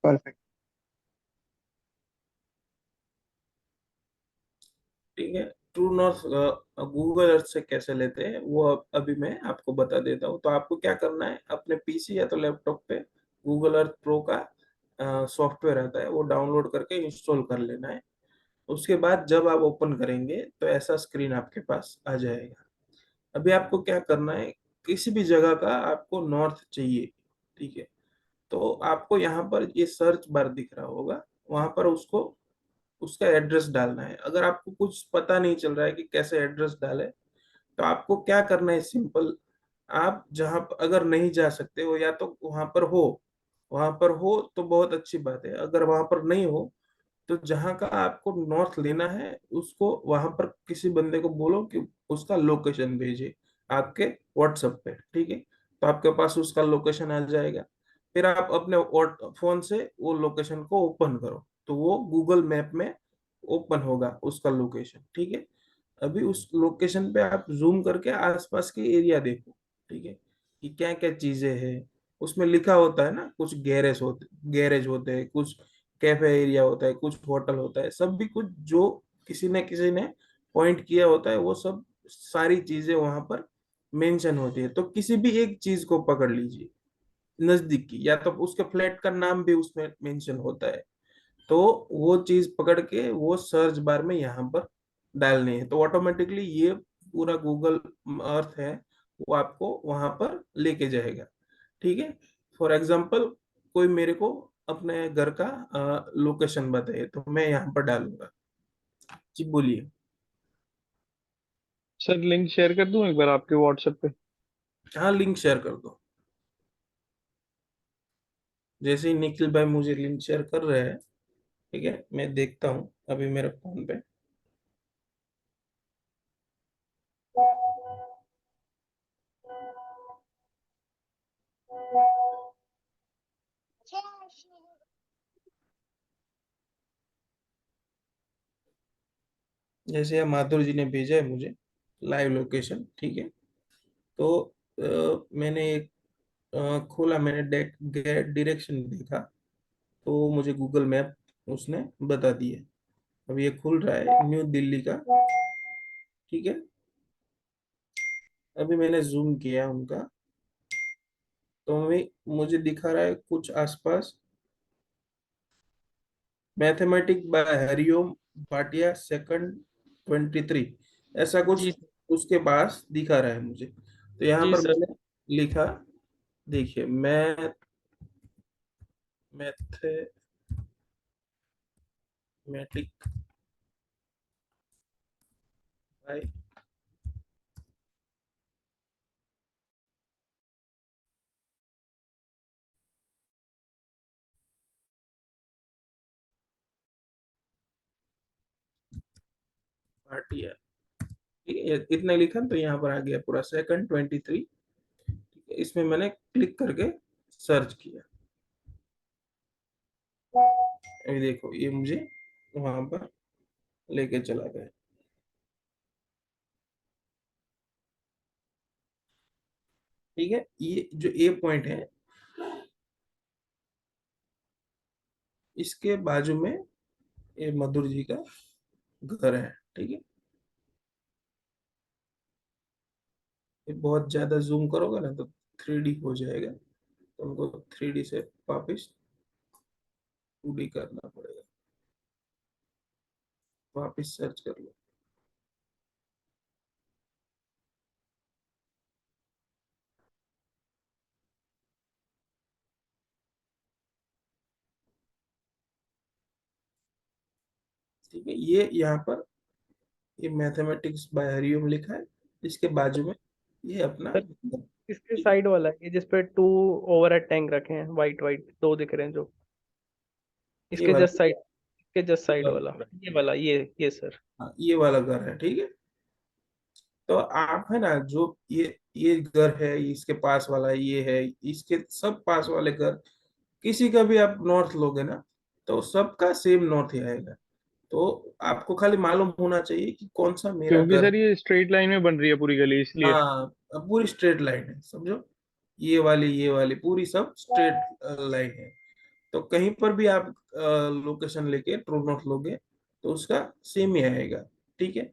Perfect. ठीक है। True north Google Earth से कैसे लेते हैं वो अभी मैं आपको बता देता हूँ। तो आपको क्या करना है, अपने पीसी या तो लैपटॉप पे गूगल अर्थ प्रो का सॉफ्टवेयर आता है, वो डाउनलोड करके इंस्टॉल कर लेना है। उसके बाद जब आप ओपन करेंगे तो ऐसा स्क्रीन आपके पास आ जाएगा। अभी आपको क्या करना है, किसी भी जगह का आपको नॉर्थ चाहिए, ठीक है। तो आपको यहाँ पर ये सर्च बार दिख रहा होगा, वहां पर उसको उसका एड्रेस डालना है। अगर आपको कुछ पता नहीं चल रहा है कि कैसे एड्रेस डाले, तो आपको क्या करना है, सिंपल। आप जहां अगर नहीं जा सकते हो, या तो वहां पर हो तो बहुत अच्छी बात है। अगर वहां पर नहीं हो तो जहां का आपको नॉर्थ लेना है, उसको वहां पर किसी बंदे को बोलो कि उसका लोकेशन भेजे आपके व्हाट्सएप पे, ठीक है। तो आपके पास उसका लोकेशन आ जाएगा। फिर आप अपने फोन से वो लोकेशन को ओपन करो, तो वो गूगल मैप में ओपन होगा उसका लोकेशन, ठीक है। अभी उस लोकेशन पे आप जूम करके आसपास के एरिया देखो, ठीक है, कि क्या क्या चीजें हैं। उसमें लिखा होता है ना, कुछ गैरेज होते हैं, कुछ कैफे एरिया होता है, कुछ होटल होता है, सब भी कुछ जो किसी न किसी ने पॉइंट किया होता है, वो सब सारी चीजें वहां पर मेंशन होती है। तो किसी भी एक चीज को पकड़ लीजिए नजदीक की, या तो उसके फ्लैट का नाम भी उसमें मेंशन होता है। तो वो चीज पकड़ के वो सर्च बार में यहाँ पर डालनी है, तो ऑटोमेटिकली ये पूरा गूगल अर्थ है, वो आपको वहां पर लेके जाएगा, ठीक है। फॉर एग्जाम्पल, कोई मेरे को अपने घर का लोकेशन बताए, तो मैं यहाँ पर डालूंगा। जी बोलिए। सर लिंक शेयर कर दूं एक बार आपके व्हाट्सएप पे? हाँ, लिंक शेयर कर दो। जैसे ही निखिल भाई मुझे लिंक शेयर कर रहे हैं, ठीक है, मैं देखता हूँ अभी मेरे फोन पे। जैसे माधुर जी ने भेजा है मुझे लाइव लोकेशन, ठीक है। तो मैंने एक खोला, मैंने डायरेक्शन देखा, तो मुझे गूगल मैप उसने बता दिया। अब ये खुल रहा है न्यू दिल्ली का, ठीक है। अभी मैंने जूम किया उनका, तो मुझे दिखा रहा है कुछ आसपास, mathematic by Hariom Bhatia second 23, ऐसा कुछ जी। उसके पास दिखा रहा है मुझे। तो यहाँ जी पर सर। मैंने लिखा, देखिए, मैथमेटिक बाय भाटिया, ठीक है, इतना लिखा तो यहाँ पर आ गया पूरा सेकंड 23। इसमें मैंने क्लिक करके सर्च किया, अभी देखो ये मुझे वहां पर लेके चला गया, ठीक है। ये जो ए पॉइंट है, इसके बाजू में ये मधुर जी का घर है, ठीक है। ये बहुत ज्यादा जूम करोगे ना तो 3D हो जाएगा, तो हमको 3D से वापिस 2D करना पड़ेगा। वापिस सर्च कर लो। ठीक है, ये यहाँ पर ये मैथमेटिक्स बाय हरिओम लिखा है, इसके बाजू में ये अपना, सर इसके ठीक है। साइड वाला है जिस पे टू ओवर हेड टैंक रखे हैं, वाइट वाइट दो दिख रहे हैं जो, ये इसके वाला, जस्ट साइड, इसके जस्ट ये साइड वाला, वाला, ये वाला, ये सर। हाँ, ये वाला घर है, ठीक है। तो आप है ना, जो ये घर है, इसके पास वाला ये है, इसके सब पास वाले घर, किसी का भी आप नॉर्थ लोगे ना, तो सबका सेम नॉर्थ ही आएगा। तो आपको खाली मालूम होना चाहिए कि कौन सा मेरा क्योंकि घर है। सर ये स्ट्रेट लाइन में बन रही है पूरी गली, इसलिए। हाँ, अब पूरी स्ट्रेट लाइन है, समझो। ये वाली पूरी सब स्ट्रेट लाइन है। तो कहीं पर भी आप लोकेशन लेके ट्रू नॉर्थ लोगे तो उसका सेम ही आएगा। ठीक है,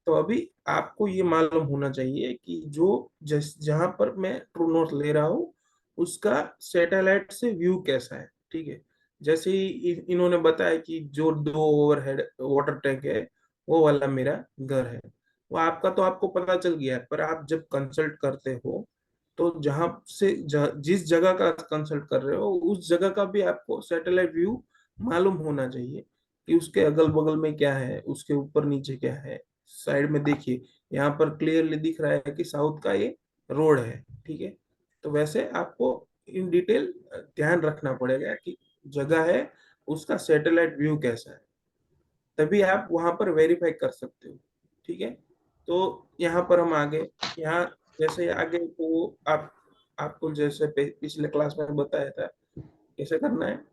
तो अभी आपको ये मालूम होना चाहिए कि जो जहां पर मैं ट्रू नॉर्थ ले रहा हूँ उसका सैटेलाइट से व्यू कैसा है। ठीक है, जैसे ही इन्होंने बताया कि जो 2 ओवरहेड वाटर टैंक है वो वाला मेरा घर है, वो आपका तो आपको पता चल गया है, पर आप जब कंसल्ट करते हो तो जहां से जिस जगह का कंसल्ट कर रहे हो उस जगह का भी आपको सैटेलाइट व्यू मालूम होना चाहिए कि उसके अगल बगल में क्या है, उसके ऊपर नीचे क्या है। साइड में देखिए, यहाँ पर क्लियरली दिख रहा है कि साउथ का ये रोड है। ठीक है, तो वैसे आपको इन डिटेल ध्यान रखना पड़ेगा कि जगह है उसका सैटेलाइट व्यू कैसा है, तभी आप वहां पर वेरीफाई कर सकते हो। ठीक है, तो यहाँ पर हम आगे, यहाँ जैसे आगे तो आप आपको जैसे पिछले क्लास में बताया था कैसे करना है।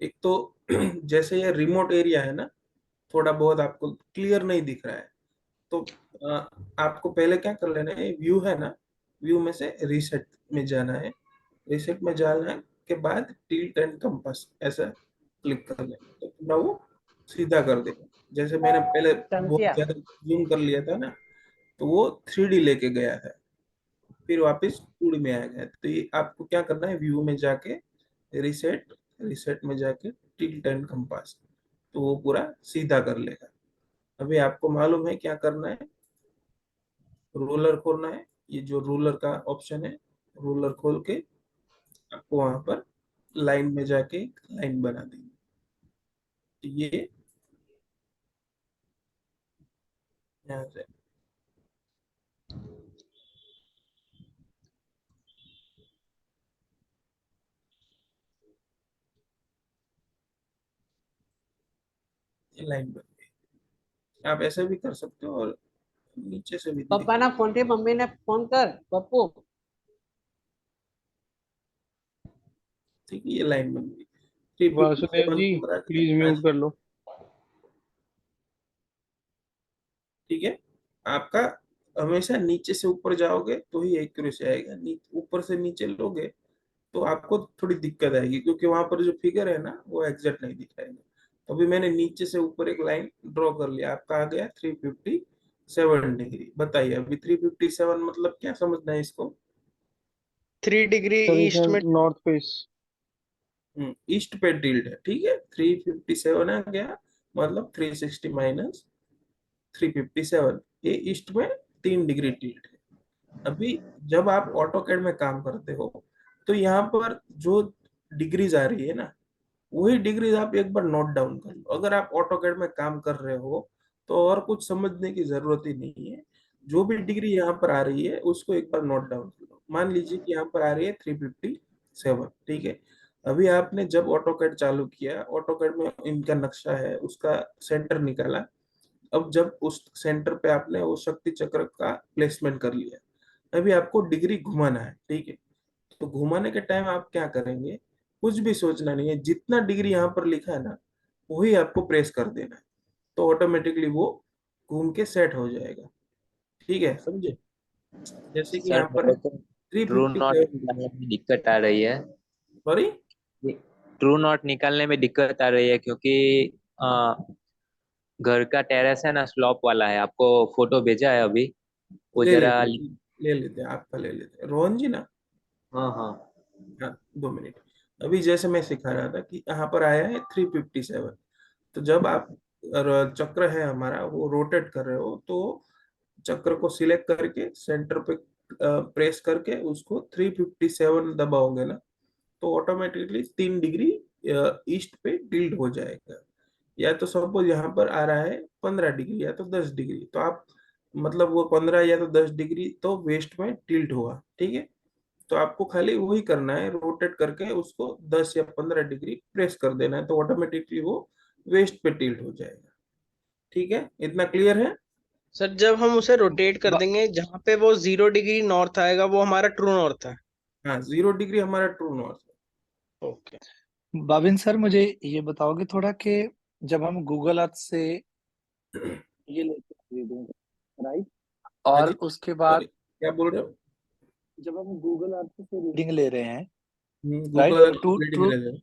एक तो जैसे ये रिमोट एरिया है ना, थोड़ा बहुत आपको क्लियर नहीं दिख रहा है, तो आपको पहले क्या कर लेना है, व्यू है ना, व्यू में से रीसेट में जाना है। रीसेट में जाना के बाद टिल्ट एंड कंपास ऐसा क्लिक कर लेना, तो पूरा वो सीधा कर देगा। जैसे मैंने पहले बहुत चंटिया ज्यादा जूम कर लिया था ना, तो वो 3D लेके गया था, फिर वापस 2D में आ गया। तो ये आपको क्या करना है, व्यू में जाके रीसेट, रीसेट में जाके टिल्ट एंड कंपास, तो वो पूरा सीधा कर लेगा। अभी आपको मालूम है क्या करना है, रोलर खोलना है। ये जो रूलर का ऑप्शन है, रूलर खोल के आपको वहां पर लाइन में जाके लाइन बना देंगे। तो ये यहाँ से ये लाइन बन गई। आप ऐसे भी कर सकते हो और नीचे से भी देख पप्पा ना सकते फोन थे, मम्मी ने फोन कर पप्पू। हो। ठीक है, ये लाइन बन गई। 350 वासुदेव जी 7 प्लीज हाँ म्यूट जी। कर लो। ठीक है, आपका हमेशा नीचे से ऊपर जाओगे तो ही एक्यूरेसी आएगा, ऊपर से नीचे लोगे तो आपको थोड़ी दिक्कत आएगी, क्योंकि वहां पर जो फिगर है ना वो एग्जैक्ट नहीं दिखाएगा। तो अभी मैंने नीचे से ऊपर एक लाइन ड्रॉ कर लिया, आपका आ गया 357 डिग्री। बताइए अभी 357 मतलब क्या समझना है इसको। 3 डिग्री ईस्ट पोजीशन में। North face. ईस्ट पे टिल्ट है। ठीक है, 357 आ गया, मतलब 360 माइनस 357, ये ईस्ट में 3 डिग्री टिल्ट है। अभी जब आप ऑटोकैड में काम करते हो तो यहाँ पर जो डिग्रीज आ रही है ना, वही डिग्रीज आप एक बार नोट डाउन कर लो। अगर आप ऑटोकैड में काम कर रहे हो तो और कुछ समझने की जरूरत ही नहीं है, जो भी डिग्री यहाँ पर आ रही है उसको एक बार नोट डाउन कर लो। मान लीजिए कि यहाँ पर आ रही है 357। ठीक है, अभी आपने जब ऑटोकैड चालू किया, ऑटोकैड में इनका नक्शा है उसका सेंटर निकाला। अब जब उस सेंटर पे आपने वो शक्ति चक्र का प्लेसमेंट कर लिया, अभी आपको डिग्री घुमाना है। ठीक है, तो घुमाने के टाइम आप क्या करेंगे, कुछ भी सोचना नहीं है, जितना डिग्री यहाँ पर लिखा है ना वही आपको प्रेस कर देना है, तो ऑटोमेटिकली वो घूम के सेट हो जाएगा। ठीक है, समझे। जैसे कि सर यहाँ पर मेरे को three true fifty not seven निकालने में दिक्कत आ रही है। सॉरी। ट्रू नॉट निकालने में दिक्कत आ रही है क्योंकि अ, घर का टेरेस है ना, स्लॉप वाला है। आपको फोटो भेजा है अभी, वो ले जरा। लेते ले लेते हैं, आपका ले लेते हैं, रोहन जी ना। हाँ हाँ। हाँ, 2 मिनट। अभी जैसे मैं सिखा रहा था कि यहाँ पर आया है 357, तो जब आप चक्र है हमारा वो रोटेट कर रहे हो तो चक्र को सिलेक्ट करके सेंटर पे प्रेस करके उसको 357 दबाओगे ना, तो ऑटोमेटिकली 3 डिग्री ईस्ट पे टिल्ट हो जाएगा। या तो सपोज यहाँ पर आ रहा है 15 डिग्री या तो 10 डिग्री, तो आप मतलब वो 15 या तो 10 डिग्री तो वेस्ट में टिल्ट हुआ। ठीक है, तो आपको खाली वही करना है, रोटेट करके उसको 10 या 15 डिग्री प्रेस कर देना है, तो ऑटोमेटिकली वो वेस्ट पे टिल्ट हो जाएगा। ठीक है, इतना क्लियर है। सर जब हम उसे रोटेट कर बा, देंगे जहां पे वो 0 डिग्री नॉर्थ आएगा वो हमारा ट्रू नॉर्थ है। हाँ, 0 डिग्री हमारा true north okay. Bobbin sir मुझे ये बताओगे थोड़ा कि जब हम गूगल अर्थ से है। ये लेते हैं रीडिंग, राइट, हाँ और जी, उसके सॉरी बाद क्या बोल रहे हो। जब हम गूगल अर्थ से रीडिंग ले रहे हैं right, Google Earth to complete true करेगा।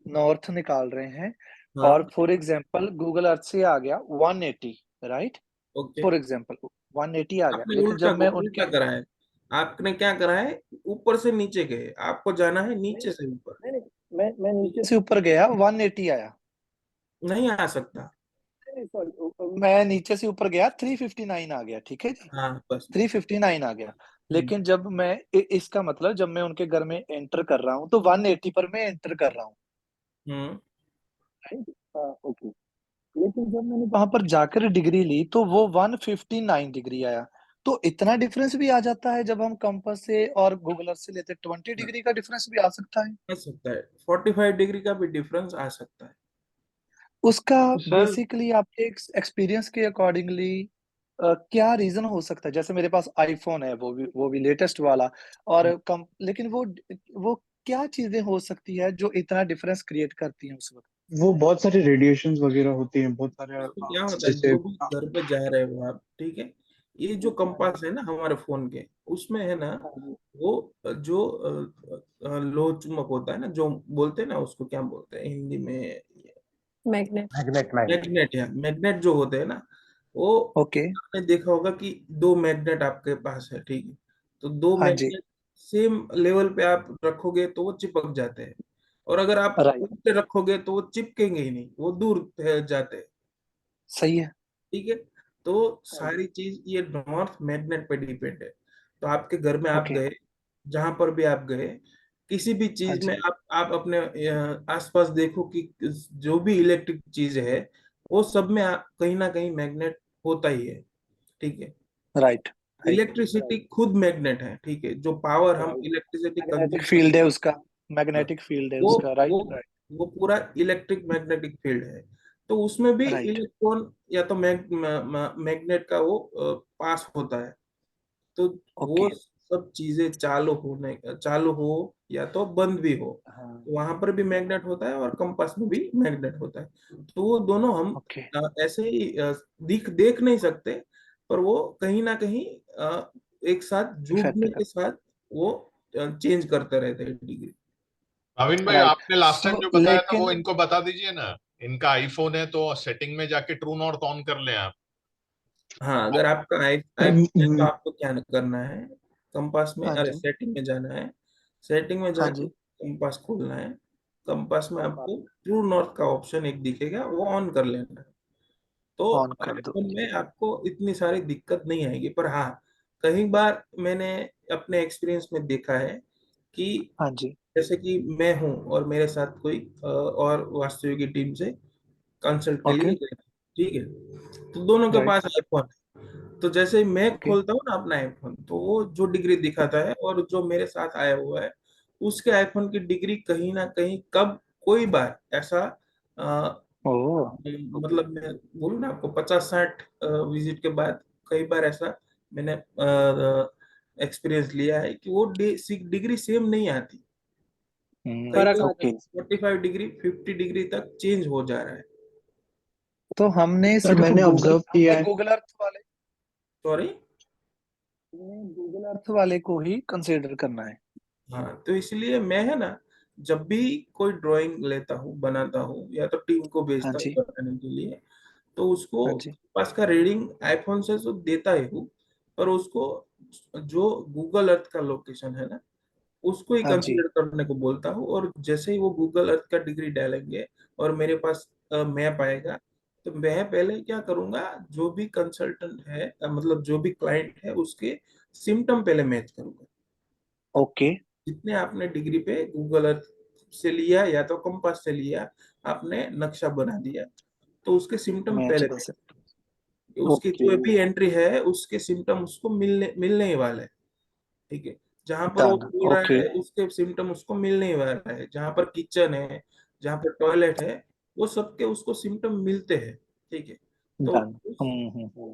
नॉर्थ निकाल रहे हैं, और हाँ, फॉर एग्जांपल गूगल अर्थ से आ गया 180, राइट, ओके। फॉर एग्जांपल 180 आ गया, आपने लेकिन उल्टा जब मैं उल्टा उनके करा है। आपने क्या करा है, ऊपर से नीचे गए, आपको जाना है नहीं नीचे से ऊपर। नहीं नहीं, मैं ठीक नीचे है, से ऊपर गया 180 आया। नहीं आ सकता। नहीं सॉरी, मैं नीचे से ऊपर गया 359 आ गया, ठीक है जी, हाँ, बस बस। 359 आ गया। हम्म लेकिन जब मैं इसका मतलब जब मैं उनके घर में एंटर कर रहा हूँ तो 180 पर मैं एंटर कर रहा हूँ, हम्म राइट, ओके। लेकिन जब मैंने वहां पर जाकर डिग्री ली तो वो 159 डिग्री आया। तो इतना डिफरेंस भी आ जाता है जब हम कंपास से और गूगल अर्थ से लेते, 20 हाँ, डिग्री का डिफरेंस भी आ सकता है। आ सकता है, 45 डिग्री का भी डिफरेंस आ सकता है। उसका तो सर बेसिकली आपके एक्सपीरियंस के अकॉर्डिंगली क्या रीजन हो सकता है? जैसे मेरे पास आईफोन है, वो भी लेटेस्ट वाला, और कम, लेकिन वो क्या चीजें हो सकती है जो इतना डिफरेंस क्रिएट करती हैं उस वक्त? वो बहुत सारे रेडिएशंस वगैरह होती हैं, बहुत सारे तो क्या होता है, जैसे जो भी घर पे जा रहे हो आप, ठीक है, ये जो कंपास है ना हमारे फोन के, उसमें है ना, हाँ जी, वो जो लोह चुंबक होता है ना, जो बोलते हैं ना, उसको क्या बोलते हैं हिंदी में, मैग्नेट। मैग्नेट। या मैग्नेट जो होते हैं ना, वो, ओके, आपने देखा होगा कि दो मैग्नेट आपके पास है, ठीक है, तो दो हाँ जी, मैग्नेट सेम लेवल पे आप रखोगे तो वो चिपक जाते हैं, और अगर आप राइट, उल्टे रखोगे तो वो चिपकेंगे ही नहीं, वो दूर जाते हैं। सही है, ठीक है, तो हाँ जी, सारी चीज ये नॉर्थ मैग्नेट पे डिपेंड है। तो आपके घर में आप ओके, गए, जहां पर भी आप गए, किसी भी हाँ चीज में जी, आप अपने आसपास देखो कि जो भी इलेक्ट्रिक चीज है, वो सब में कहीं ना कहीं मैग्नेट होता ही है। ठीक है, राइट, राइट, इलेक्ट्रिसिटी खुद मैग्नेट है, ठीक है, जो पावर हम right, electricity magnetic consume field करते है हैं, उसका, हाँ, मैग्नेटिक फील्ड है वो उसका, राइट, वो राइट, वो पूरा इलेक्ट्रिक मैग्नेटिक फील्ड है। तो उसमें भी राइट, इलेक्ट्रॉन या तो मैग्नेट का वो पास होता है। तो ओके, वो सब चीजें चालू हो या तो बंद भी हो, हाँ, तो वहां पर भी मैग्नेट होता है और कंपास में भी मैग्नेट होता है। तो वो दोनों हम ओके, ऐसे ही देख नहीं सकते, पर वो कहीं ना कहीं एक साथ इफेक्ट जुड़ने कर, के साथ वो चेंज करते रहते हैं डिग्री। प्रवीण भाई, राइट, आपने लास्ट सो टाइम जो बताया था वो लेकिन, इनको बता दीजिए ना। इनका आईफोन है तो सेटिंग में जाके ट्रू नॉर्थ ऑन कर लें आप। हाँ, अगर आपका आईफोन है तो आपको क्या करना है, कंपास में, हाँ अरे जी, सेटिंग में जाना है, सेटिंग में हाँ जाके जी, कंपास खोलना है। कंपास में आपको ट्रू नॉर्थ का ऑप्शन एक दिखेगा, वो ऑन कर लेना है। तो ऑन कर दो, आईफोन में आपको इतनी सारी दिक्कत नहीं आएगी, पर हाँ, कई बार मैंने अपने एक्सपीरियंस में देखा है कि हाँ जी, जैसे कि मैं हूँ और मेरे साथ कोई और वास्तविक की टीम से कंसल्ट के ओके, लिए गए, ठीक है, तो दोनों के राइट, पास आईफोन है। तो जैसे ही मैं ओके, खोलता हूँ ना अपना आईफोन, तो वो जो डिग्री दिखाता है और जो मेरे साथ आया हुआ है, उसके आईफोन की डिग्री कहीं ना कहीं, कब कोई बार ऐसा ओह, मतलब मैं बोलूँ ना आपको, 50-60 विजिट के बाद कई बार ऐसा मैंने एक्सपीरियंस लिया है कि वो डिग्री सेम नहीं आती। कई फर्क बार आ ओके, जाता 45 डिग्री 50 डिग्री तक चेंज हो जा रहा है। तो हमने सर सिर्फ मैंने गूगल ऑब्जर्व किया हमने है। गूगल अर्थ वाले सॉरी। हमने गूगल अर्थ वाले को ही कंसीडर करना है। हाँ, तो इसलिए मैं है ना, जब भी कोई ड्राइंग लेता हूँ, बनाता हूँ, या तो टीम को हाँ भेजता हूँ जी, बनाने के लिए, तो उसको हाँ जी, पास का रीडिंग आईफोन से तो देता ही हूँ, पर उसको जो गूगल अर्थ का लोकेशन है ना, उसको ही हाँ जी, कंसीडर करने को बोलता हूँ। और जैसे ही वो गूगल अर्थ का डिग्री डालेंगे और मेरे पास मैप आएगा, तो मैं पहले क्या करूंगा, जो भी कंसल्टेंट है, मतलब जो भी क्लाइंट है, उसके सिम्टम पहले मैच करूंगा। ओके, जितने आपने डिग्री पे गूगल अर्थ से लिया या तो कंपास से लिया, आपने नक्शा बना दिया, तो उसके सिम्टम मैच पहले बस, देखें। उसकी ओके, जो भी एंट्री है, उसके सिम्टम उसको मिलने मिलने ही वाले हैं। ठीक है, जहां पर वो डन, बोल रहा ओके, है उसके सिम्टम उसको मिलने ही वाला है, जहां पर किचन है, जहां पर टॉयलेट है, वो सबके उसको सिम्टम मिलते हैं। ठीक है, तो डन,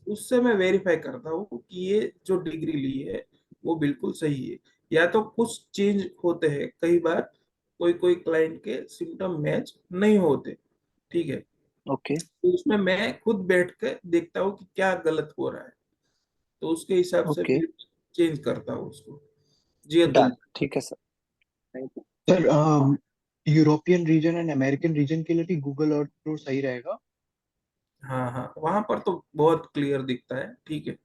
उससे मैं वेरीफाई करता हूँ कि ये जो डिग्री ली है वो बिल्कुल सही है, या तो कुछ चेंज होते हैं कई बार, कोई कोई क्लाइंट के सिम्टम मैच नहीं होते। ठीक है, ओके, तो उसमें मैं खुद बैठ के देखता हूँ कि क्या गलत हो रहा है, तो उसके हिसाब से ओके, फिर चेंज करता हूँ उसको। जी अतुल। डन, ठीक है sir, sir European region and American region के लिए भी गूगल अर्थ प्रो सही रहेगा? हाँ हाँ, वहां पर तो बहुत क्लियर दिखता है, ठीक है।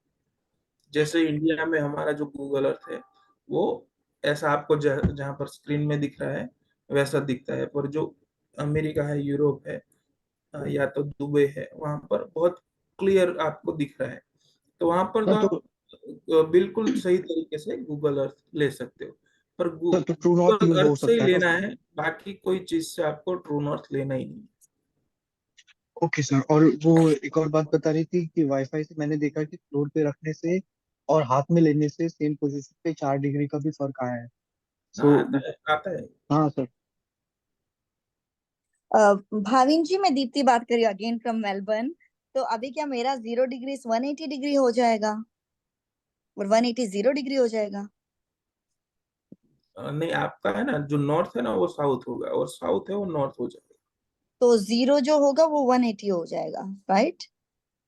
जैसे इंडिया में हमारा जो गूगल अर्थ है वो ऐसा आपको जहाँ पर स्क्रीन में दिख रहा है वैसा दिखता है, पर जो अमेरिका है, यूरोप है, या तो दुबई है, वहां पर बहुत क्लियर आपको दिख रहा है। तो वहां पर तो सर आप तो बिल्कुल सही तरीके से गूगल अर्थ ले सकते हो, पर सर तो ट्रू नॉट गूगल यूज हो अर्थ से ही सकता है ना लेना उसमें? है, बाकी कोई चीज से आपको ट्रू नॉर्थ लेना ही नहीं। Okay sir. और वो एक और बात बता रही थी कि वाईफाई से मैंने देखा कि फ्लोर पे रखने से और हाथ में लेने से सेम पोजीशन पे 4 डिग्री का भी फर्क आया है। हाँ, सो आता है आता है। हाँ सर। भाविन जी, मैं दीप्ति बात कर रही हूँ अगेन फ्रॉम मेलबर्न। तो अभी क्या मेरा 0 डिग्री 180 डिग्री हो जाएगा और 180 0 डिग्री हो जाएगा? नहीं, आपका है ना, जो नॉर्थ है ना वो साउथ होगा, और साउथ है वो नॉर्थ हो जाएगा। तो 0 जो होगा वो 180 हो जाएगा, राइट?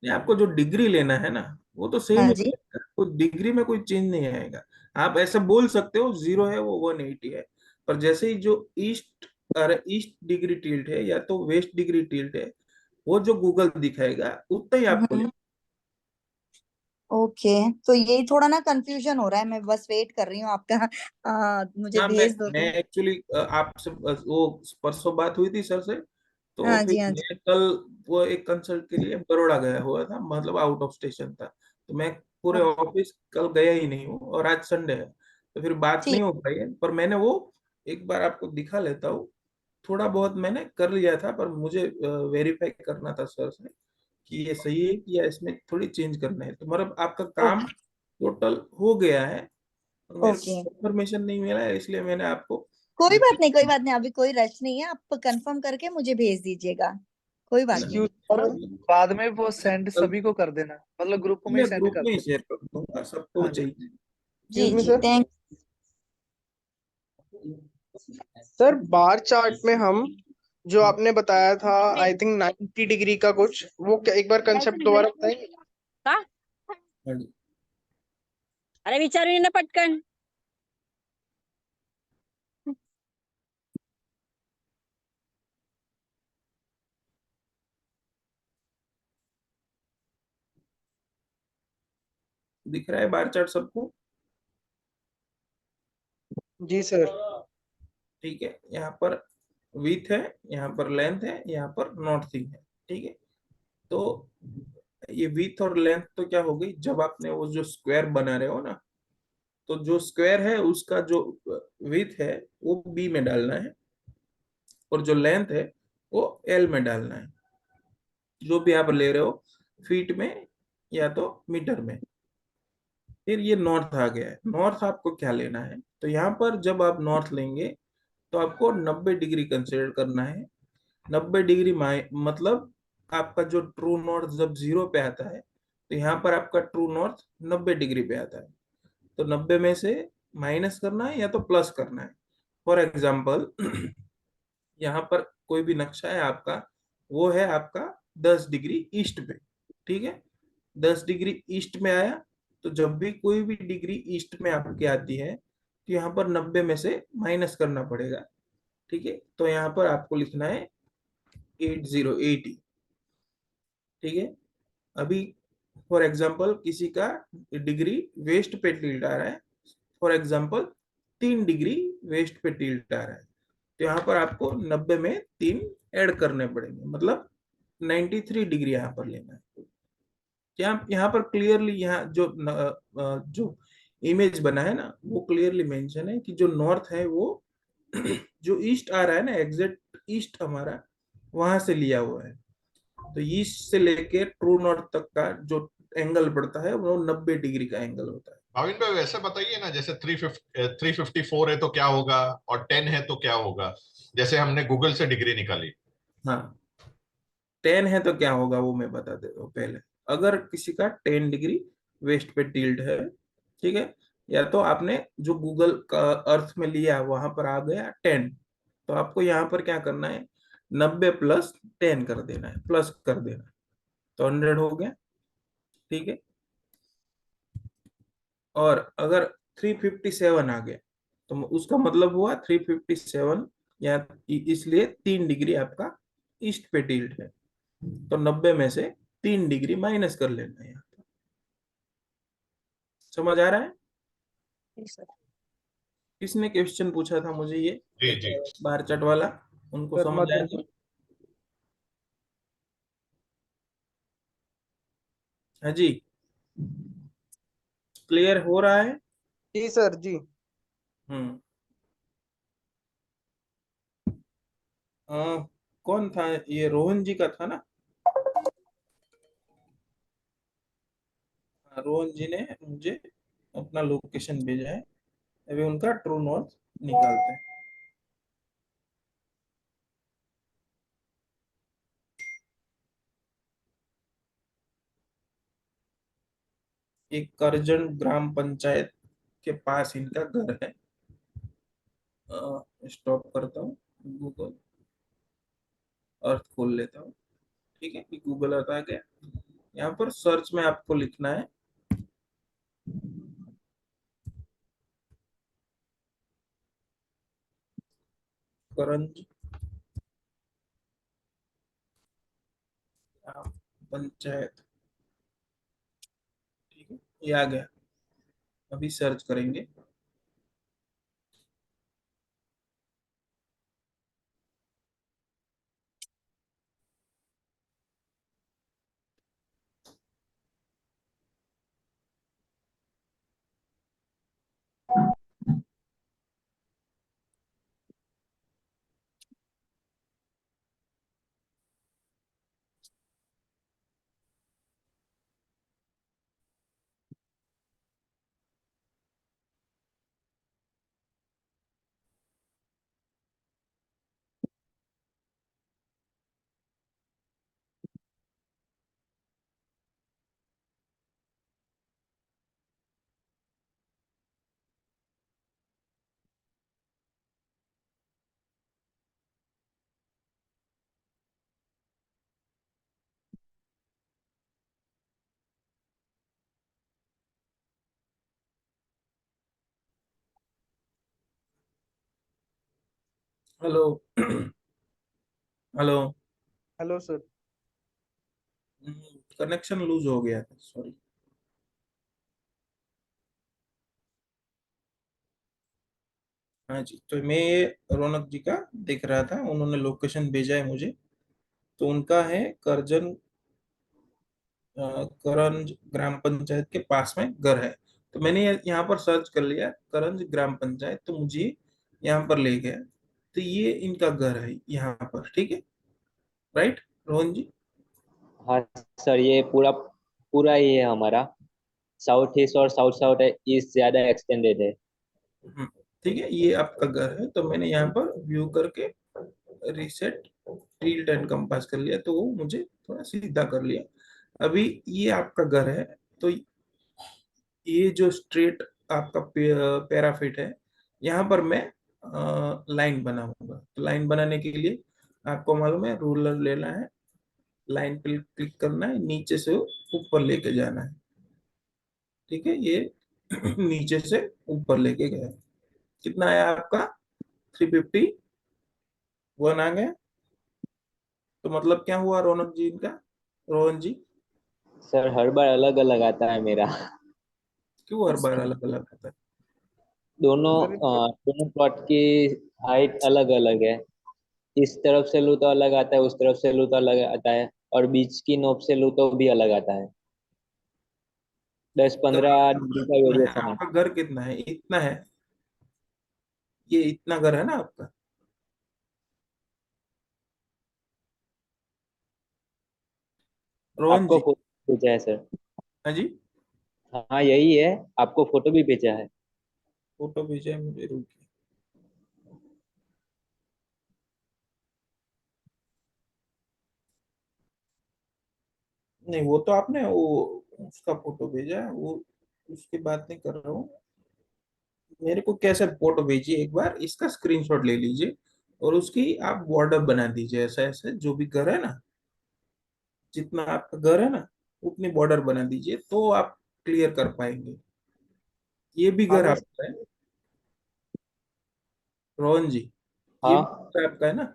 नहीं, आपको जो डिग्री लेना है ना वो तो सेम हाँ ही जी। रहेगा, तो डिग्री में कोई चेंज नहीं आएगा। आप ऐसा बोल सकते हो 0 है वो 180 है, पर जैसे ही जो ईस्ट, अरे ईस्ट डिग्री टिल्ट है या तो वेस्ट डिग्री टिल्ट है, वो जो गूगल दिखाएगा उतना ही आपको हम्म। लेना। ओके। तो यही थोड़ा ना कंफ्यूजन हो रहा है, मैं बस वेट कर रही हूँ आपका। मुझे हाँ, मैं भेज दो मैं तो। एक्चुअली आपसे वो परसों बात हुई थी सर से, तो हाँ फिर जी, हाँ जी। मैं कल वो एक कंसल्ट के लिए बड़ौदा गया हुआ था, मतलब आउट ऑफ स्टेशन था, तो मैं पूरे ओ, ऑफिस कल गया ही नहीं हूँ, और आज संडे है तो फिर बात नहीं ठीक। हो पाई है, पर मैंने वो एक बार आपको दिखा लेता हूँ। थोड़ा बहुत मैंने कर लिया था, पर मुझे वेरीफाई करना था सर से कि ये सही है कि या इसमें थोड़ी चेंज करना है, तो मतलब आपका काम ओके। टोटल हो गया है, और मेरे ओके, को कंफर्मेशन नहीं मिला है, इसलिए मैंने आपको कोई बात नहीं, कोई है बात नहीं, अभी कोई रश नहीं है, आप कंफर्म करके मुझे भेज दीजिएगा। कोई बात ना। नहीं। एक्सक्यूज, और बाद में वो सेंड कल सभी को कर देना, मतलब ग्रुप में ही मैं सेंड ग्रुप कर में ही देना। शेयर कर दूंगा, सबको हाँ जी। चाहिए। जी एक्सक्यूज मी जी, sir. Thank. Sir bar chart में हम जो आपने बताया था, आई थिंक 90 डिग्री का कुछ, वो एक बार कंसेप्ट दोबारा बताएंगे? का? हाँ जी। अरे विचारू ना पटकन. दिख रहा है बार चार्ट सबको? जी सर। ठीक है, यहाँ पर विथ है, यहाँ पर लेंथ है, यहाँ पर नॉर्थिंग है, ठीक है। तो ये विथ और लेंथ तो क्या हो गई, जब आपने वो जो स्क्वायर बना रहे हो ना, तो जो स्क्वायर है उसका जो विथ है वो बी में डालना है, और जो लेंथ है वो एल में डालना है, जो भी आप ले रहे हो, फीट में या तो मीटर में। फिर ये नॉर्थ आ गया है, नॉर्थ आपको क्या लेना है, तो यहाँ पर जब आप नॉर्थ लेंगे तो आपको 90 डिग्री कंसिडर करना है। 90 डिग्री मतलब आपका जो ट्रू नॉर्थ जब 0 पे आता है, तो यहाँ पर आपका ट्रू नॉर्थ 90 डिग्री पे आता है, तो 90 में से माइनस करना है या तो प्लस करना है। फॉर एग्जाम्पल यहाँ पर कोई भी नक्शा है आपका, वो है आपका 10 डिग्री ईस्ट पे, ठीक है। 10 डिग्री ईस्ट में आया, तो जब भी कोई भी डिग्री ईस्ट में आपकी आती है तो यहाँ पर 90 में से माइनस करना पड़ेगा, ठीक है। तो यहाँ पर आपको लिखना है 8080, ठीक है। अभी फॉर एग्जाम्पल किसी का डिग्री वेस्ट पे टिल्ट आ रहा है, फॉर एग्जाम्पल 3 डिग्री वेस्ट पे टिल्ट आ रहा है, तो यहाँ पर आपको 90 में 3 ऐड करने पड़ेंगे, मतलब 93 डिग्री यहाँ पर लेना है। यहाँ पर क्लियरली, यहाँ जो इमेज बना है ना वो क्लियरली मेंशन है कि जो नॉर्थ है वो जो ईस्ट आ रहा है ना, एग्जैक्ट ईस्ट हमारा वहां से लिया हुआ है, तो ईस्ट से लेके ट्रू नॉर्थ तक का जो एंगल पड़ता है वो 90 डिग्री का एंगल होता है। भाविन भाई वैसे बताइए ना, जैसे 354 है तो क्या होगा, और 10 है तो क्या होगा, जैसे हमने गूगल से डिग्री निकाली। हाँ, 10 है तो क्या होगा वो मैं बता देता हूँ पहले। अगर किसी का 10 डिग्री वेस्ट पे टिल्ट है, ठीक है, या तो आपने जो गूगल का अर्थ में लिया वहां पर आ गया 10, तो आपको यहाँ पर क्या करना है, 90 प्लस 10 कर देना है, प्लस कर देना है, तो 100 हो गया, ठीक है। और अगर 357 आ गया, तो उसका मतलब हुआ 357, या इसलिए 3 डिग्री आपका ईस्ट पे टिल्ट है। तो 90 में से 3 डिग्री माइनस कर लेना है यहाँ पे। समझ आ रहा है? किसने क्वेश्चन पूछा था मुझे ये जी जी। बार चार्ट वाला, उनको सर समझ आया मदन तो? हाँ जी, क्लियर हो रहा है? जी सर जी। हम्म। कौन था ये? रोहन जी का था ना? हाँ, रोहन जी ने मुझे अपना लोकेशन भेजा है, अभी उनका ट्रू नॉर्थ निकालते हैं। एक करजन ग्राम पंचायत के पास इनका घर है। स्टॉप करता हूँ, गूगल अर्थ खोल लेता हूँ। ठीक है, कि गूगल अर्थ आ गया। यहाँ पर सर्च में आपको लिखना है करंज ग्राम पंचायत। ठीक है, ये आ गया। अभी सर्च करेंगे। Hello. Hello. Hello sir. Connection loose हो गया था, सॉरी। हाँ जी, तो मैं ये रौनक जी का देख रहा था, उन्होंने लोकेशन भेजा है मुझे। तो उनका है करजन करंज ग्राम पंचायत के पास में घर है। तो मैंने यहाँ पर सर्च कर लिया करंज ग्राम पंचायत, तो मुझे यहाँ पर ले गया। तो ये इनका घर है यहाँ पर, ठीक है, राइट रोहन जी? हाँ सर, ये पूरा पूरा ही है हमारा। साउथ ईस्ट और साउथ साउथ ईस्ट ज्यादा एक्सटेंडेड है। हम्म, ठीक है, ये आपका घर है। तो मैंने यहाँ पर व्यू करके रीसेट टिल्ट एंड कंपास कर लिया, तो वो मुझे थोड़ा सीधा कर लिया। अभी ये आपका घर है। तो ये जो स्ट्रेट आपका पैराफिट है, यहाँ पर मैं लाइन बनाऊंगा। तो लाइन बनाने के लिए आपको मालूम है, रूलर लेना है, लाइन पे क्लिक करना है, नीचे से ऊपर लेके जाना है। ठीक है, ये नीचे से ऊपर लेके गया। कितना आया आपका? 351 आ गया। तो मतलब क्या हुआ रौनक जी इनका, रोहन जी? सर हर बार अलग अलग आता है मेरा। क्यों हर बार अलग अलग आता है? सर इसके दोनों प्लॉट की हाइट अलग अलग है। इस तरफ से लूँ तो अलग आता है, उस तरफ से लूँ तो अलग आता है, और बीच की नोक से लूँ तो भी अलग आता है। 10-15 डिग्री का कितना है वेरिएशन है। आपका घर? कितना है? इतना है? ये इतना घर है ना आपका? रोहन आपको जी? फोटो भेजा है सर। हाँ जी, हाँ यही है, आपको फोटो भी भेजा है। फोटो भेजा है मुझे, रुकिए। नहीं, वो तो आपने वो उसका फोटो भेजा है, वो उसकी बात नहीं कर रहा हूँ। मेरे को कैसे फोटो भेजिए, एक बार इसका स्क्रीनशॉट ले लीजिए और उसकी आप बॉर्डर बना दीजिए, ऐसा ऐसा जो भी घर है ना, जितना आपका घर है ना, उतनी बॉर्डर बना दीजिए, तो आप क्लियर कर पाएंगे। ये भी घर आगे आपका है। रोहन जी, ये हाँ, भी आपका है ना?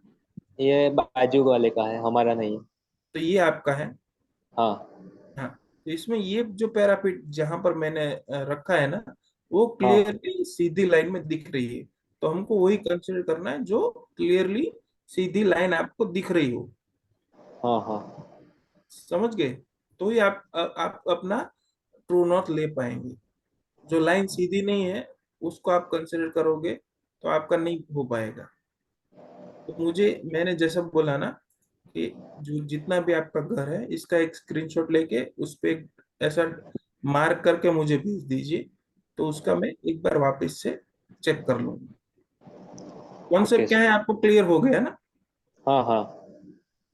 ये बाजू वाले का है, हमारा नहीं है। तो ये आपका है। हाँ हाँ, तो इसमें ये जो पैरापीट जहां पर मैंने रखा है ना, वो हाँ क्लियरली सीधी लाइन में दिख रही है। तो हमको वही कंसिडर करना है जो क्लियरली सीधी लाइन आपको दिख रही हो। हाँ हाँ। समझ गए? तो ही आप अपना ट्रू नॉर्थ ले पाएंगे। जो लाइन सीधी नहीं है उसको आप कंसिडर करोगे तो आपका नहीं हो पाएगा। तो मैंने जैसा बोला ना कि जो जितना भी आपका घर है इसका एक स्क्रीनशॉट लेके उस पे ऐसा मार्क करके मुझे भेज दीजिए। तो उसका मैं एक बार वापस से चेक कर लूंगा। ओके कॉन्सेप्ट क्या है सर। आपको क्लियर हो गया ना? हाँ हाँ।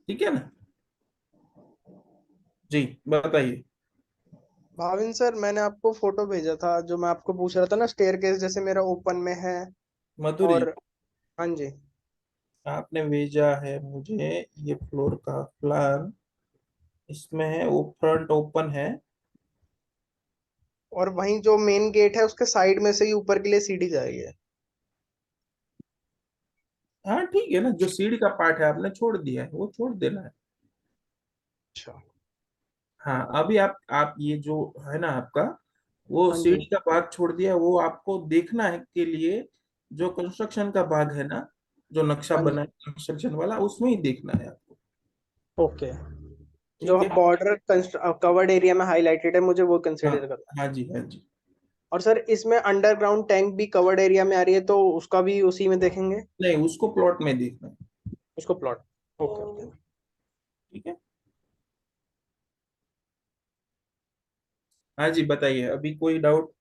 ठीक है ना? जी, बताइए। भाविन सर, मैंने आपको फोटो भेजा था जो मैं आपको पूछ रहा था ना, स्टेयरकेस जैसे मेरा ओपन में है। मधुरी, और हाँ जी। आपने भेजा है मुझे ये फ्लोर का प्लान। इसमें है वो फ्रंट ओपन है। और वहीं जो मेन गेट है उसके साइड में से ही ऊपर के लिए सीढ़ी जा रही है। हाँ ठीक है ना, जो सीढ़ी का पार्ट है आपने छोड़ दिया है वो छोड़ देना है। अच्छा। हाँ, अभी आप ये जो है ना आपका, वो हाँ जी। सीढ़ी का भाग छोड़ दिया है, वो आपको देखना है के लिए जो कंस्ट्रक्शन का भाग है ना, जो नक्शा हाँ जी। बना है कंस्ट्रक्शन वाला, उसमें ही देखना है आपको। ओके। जो ठीक है। बॉर्डर कवर्ड एरिया में हाईलाइटेड है मुझे वो हाँ कंसिडर करना है। हाँ जी, हाँ जी। और सर इसमें अंडरग्राउंड टैंक भी कवर्ड एरिया में आ रही है तो उसका भी उसी में देखेंगे। नहीं, उसको प्लॉट में देखना है। उसको प्लॉट। Okay okay. ठीक है। हाँ जी, बताइए, अभी कोई डाउट?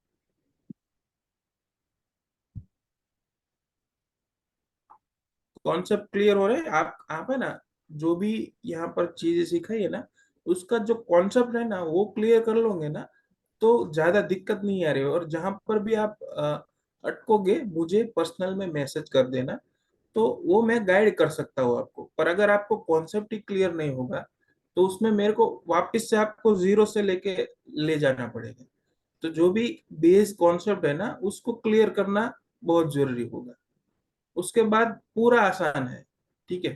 कॉन्सेप्ट क्लियर हो रहे हैं? आप है ना, जो भी यहाँ पर चीजें सिखाई है ना, उसका जो कॉन्सेप्ट है ना वो क्लियर कर लोगे ना, तो ज्यादा दिक्कत नहीं आ रही है। और जहां पर भी आप अटकोगे मुझे पर्सनल में मैसेज कर देना, तो वो मैं गाइड कर सकता हूँ आपको। पर अगर आपको कॉन्सेप्ट ही क्लियर नहीं होगा तो उसमें मेरे को वापस से आपको जीरो से लेके ले जाना पड़ेगा। तो जो भी बेस कॉन्सेप्ट है ना उसको क्लियर करना बहुत जरूरी होगा। उसके बाद पूरा आसान है। ठीक है।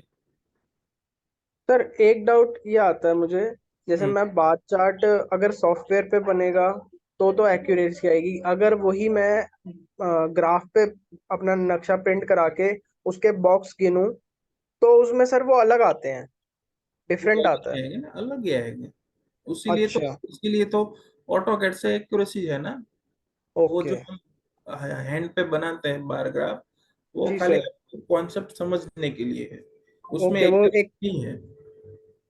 सर एक डाउट ये आता है मुझे, जैसे हम्म। मैं बार चार्ट अगर सॉफ्टवेयर पे बनेगा तो एक्यूरेसी आएगी, अगर वही मैं ग्राफ पे अपना नक्शा प्रिंट करा के उसके बॉक्स गिनूं तो उसमें सर वो अलग आते हैं, वो डिफरेंट अलग आता ही है। आएंगे ना, अलग ही आएंगे। अच्छा। उसी लिए तो ऑटोकैड से एक्यूरेसी है ना। वो जो ओके। हम हैंड पे बनाते हैं बार ग्राफ, वो जी खाली सर। कॉन्सेप्ट समझने के लिए है। उसमें ओके, वो एक एक्यूरेसी नहीं है।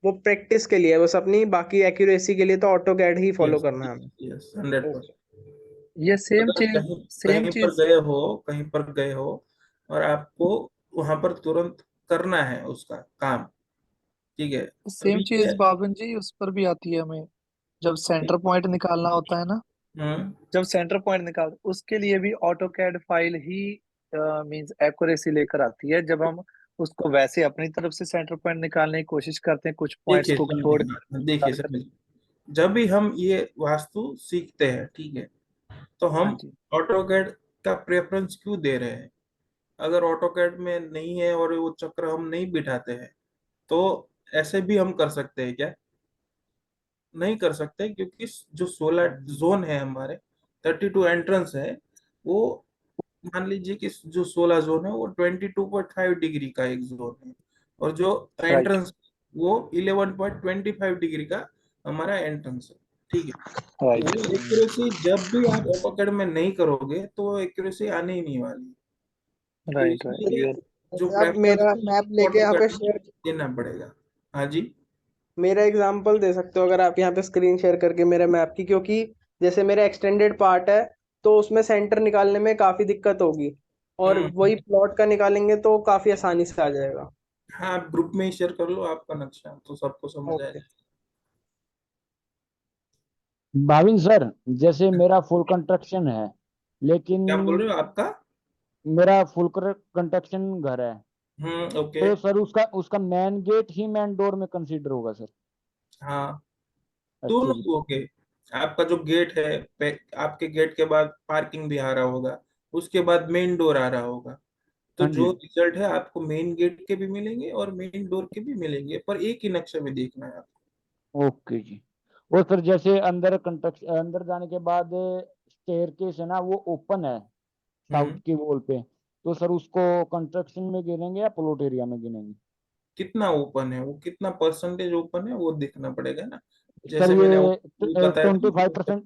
वो प्रैक्टिस के लिए है बस, अपनी बाकी एक्यूरेसी के लिए तो ऑटो कैड ही फॉलो यस, करना है हमें। यस, 100%। ओके। ये सेम अगर चीज कहीं सेम कहीं पर चीज गए हो, कहीं पर गए हो और आपको वहां पर तुरंत करना है उसका काम, ठीक है। सेम अभी चीज ये बावन जी उस पर भी आती है हमें, जब सेंटर पॉइंट निकालना होता है ना। हम्म। जब सेंटर पॉइंट निकाल उसके लिए भी ऑटोकैड फाइल ही मींस एक्यूरेसी लेकर आती है, जब हम उसको वैसे अपनी तरफ से सेंटर पॉइंट निकालने की कोशिश करते हैं कुछ पॉइंट्स देखिए को छोड़ समझिए, हाँ, देखिए कर। समझिए, जब भी हम ये वास्तु सीखते हैं, ठीक है, तो हाँ हम जी। ऑटोकैड का प्रेफरेंस क्यों दे रहे हैं? अगर ऑटोकैड में नहीं है और वो चक्र हम नहीं बिठाते हैं तो ऐसे भी हम कर सकते हैं क्या? नहीं कर सकते, क्योंकि जो 16 जोन है हमारे, 32 एंट्रेंस है, वो मान लीजिए कि जो 16 जोन है वो 22.5 डिग्री का एक जोन है। और जो राइट एंट्रेंस वो 11.25 डिग्री का हमारा एंट्रेंस है। ठीक है। तो राइट। वो एक्यूरेसी जब भी आप ऑटोकैड में नहीं करोगे तो वो एक्यूरेसी आने ही नहीं वाली। तो राइट राइट इसलिए ये जो आप प्रेफरेंस मेरा है मैप आपको लेके यहाँ पे ऑटोकैड में शेयर, देना पड़ेगा। हाँ जी। मेरा एग्जांपल दे सकते हो अगर आप यहाँ पे स्क्रीन शेयर करके मेरे मैप की, क्योंकि जैसे मेरा एक्सटेंडेड पार्ट है तो उसमें सेंटर निकालने में काफी दिक्कत होगी, और हम्म। वही प्लॉट का निकालेंगे तो काफी आसानी से आ जाएगा। हाँ, आप ग्रुप में ही शेयर कर लो आपका नक्शा, तो सबको समझ ओके। आएगा। भाविन सर, जैसे मेरा फुल कंस्ट्रक्शन है लेकिन क्या बोल रहे हो आपका? मेरा फुल कंस्ट्रक्शन घर है, ओके। तो सर उसका उसका मेन गेट ही मेन डोर में कंसीडर होगा सर? हाँ, अच्छा दोनों जी। ओके। आपका जो गेट है, आपके गेट के बाद पार्किंग भी आ रहा होगा, उसके बाद मेन डोर आ रहा होगा। तो हाँ जो जी। रिजल्ट है आपको मेन गेट के भी मिलेंगे और मेन डोर के भी मिलेंगे, पर एक ही नक्शे में देखना है आपको। ओके जी। और सर जैसे अंदर कंस्ट्रक्शन, अंदर जाने के बाद स्टेयरकेस है ना, वो ओपन है साउथ हम्म। की वॉल पे, तो सर उसको कंस्ट्रक्शन में गिनेंगे या प्लॉट एरिया में गिनेंगे? कितना ओपन है वो, कितना परसेंटेज ओपन है वो देखना पड़ेगा ना। सर जैसे मैंने ये वो बताया था 25%,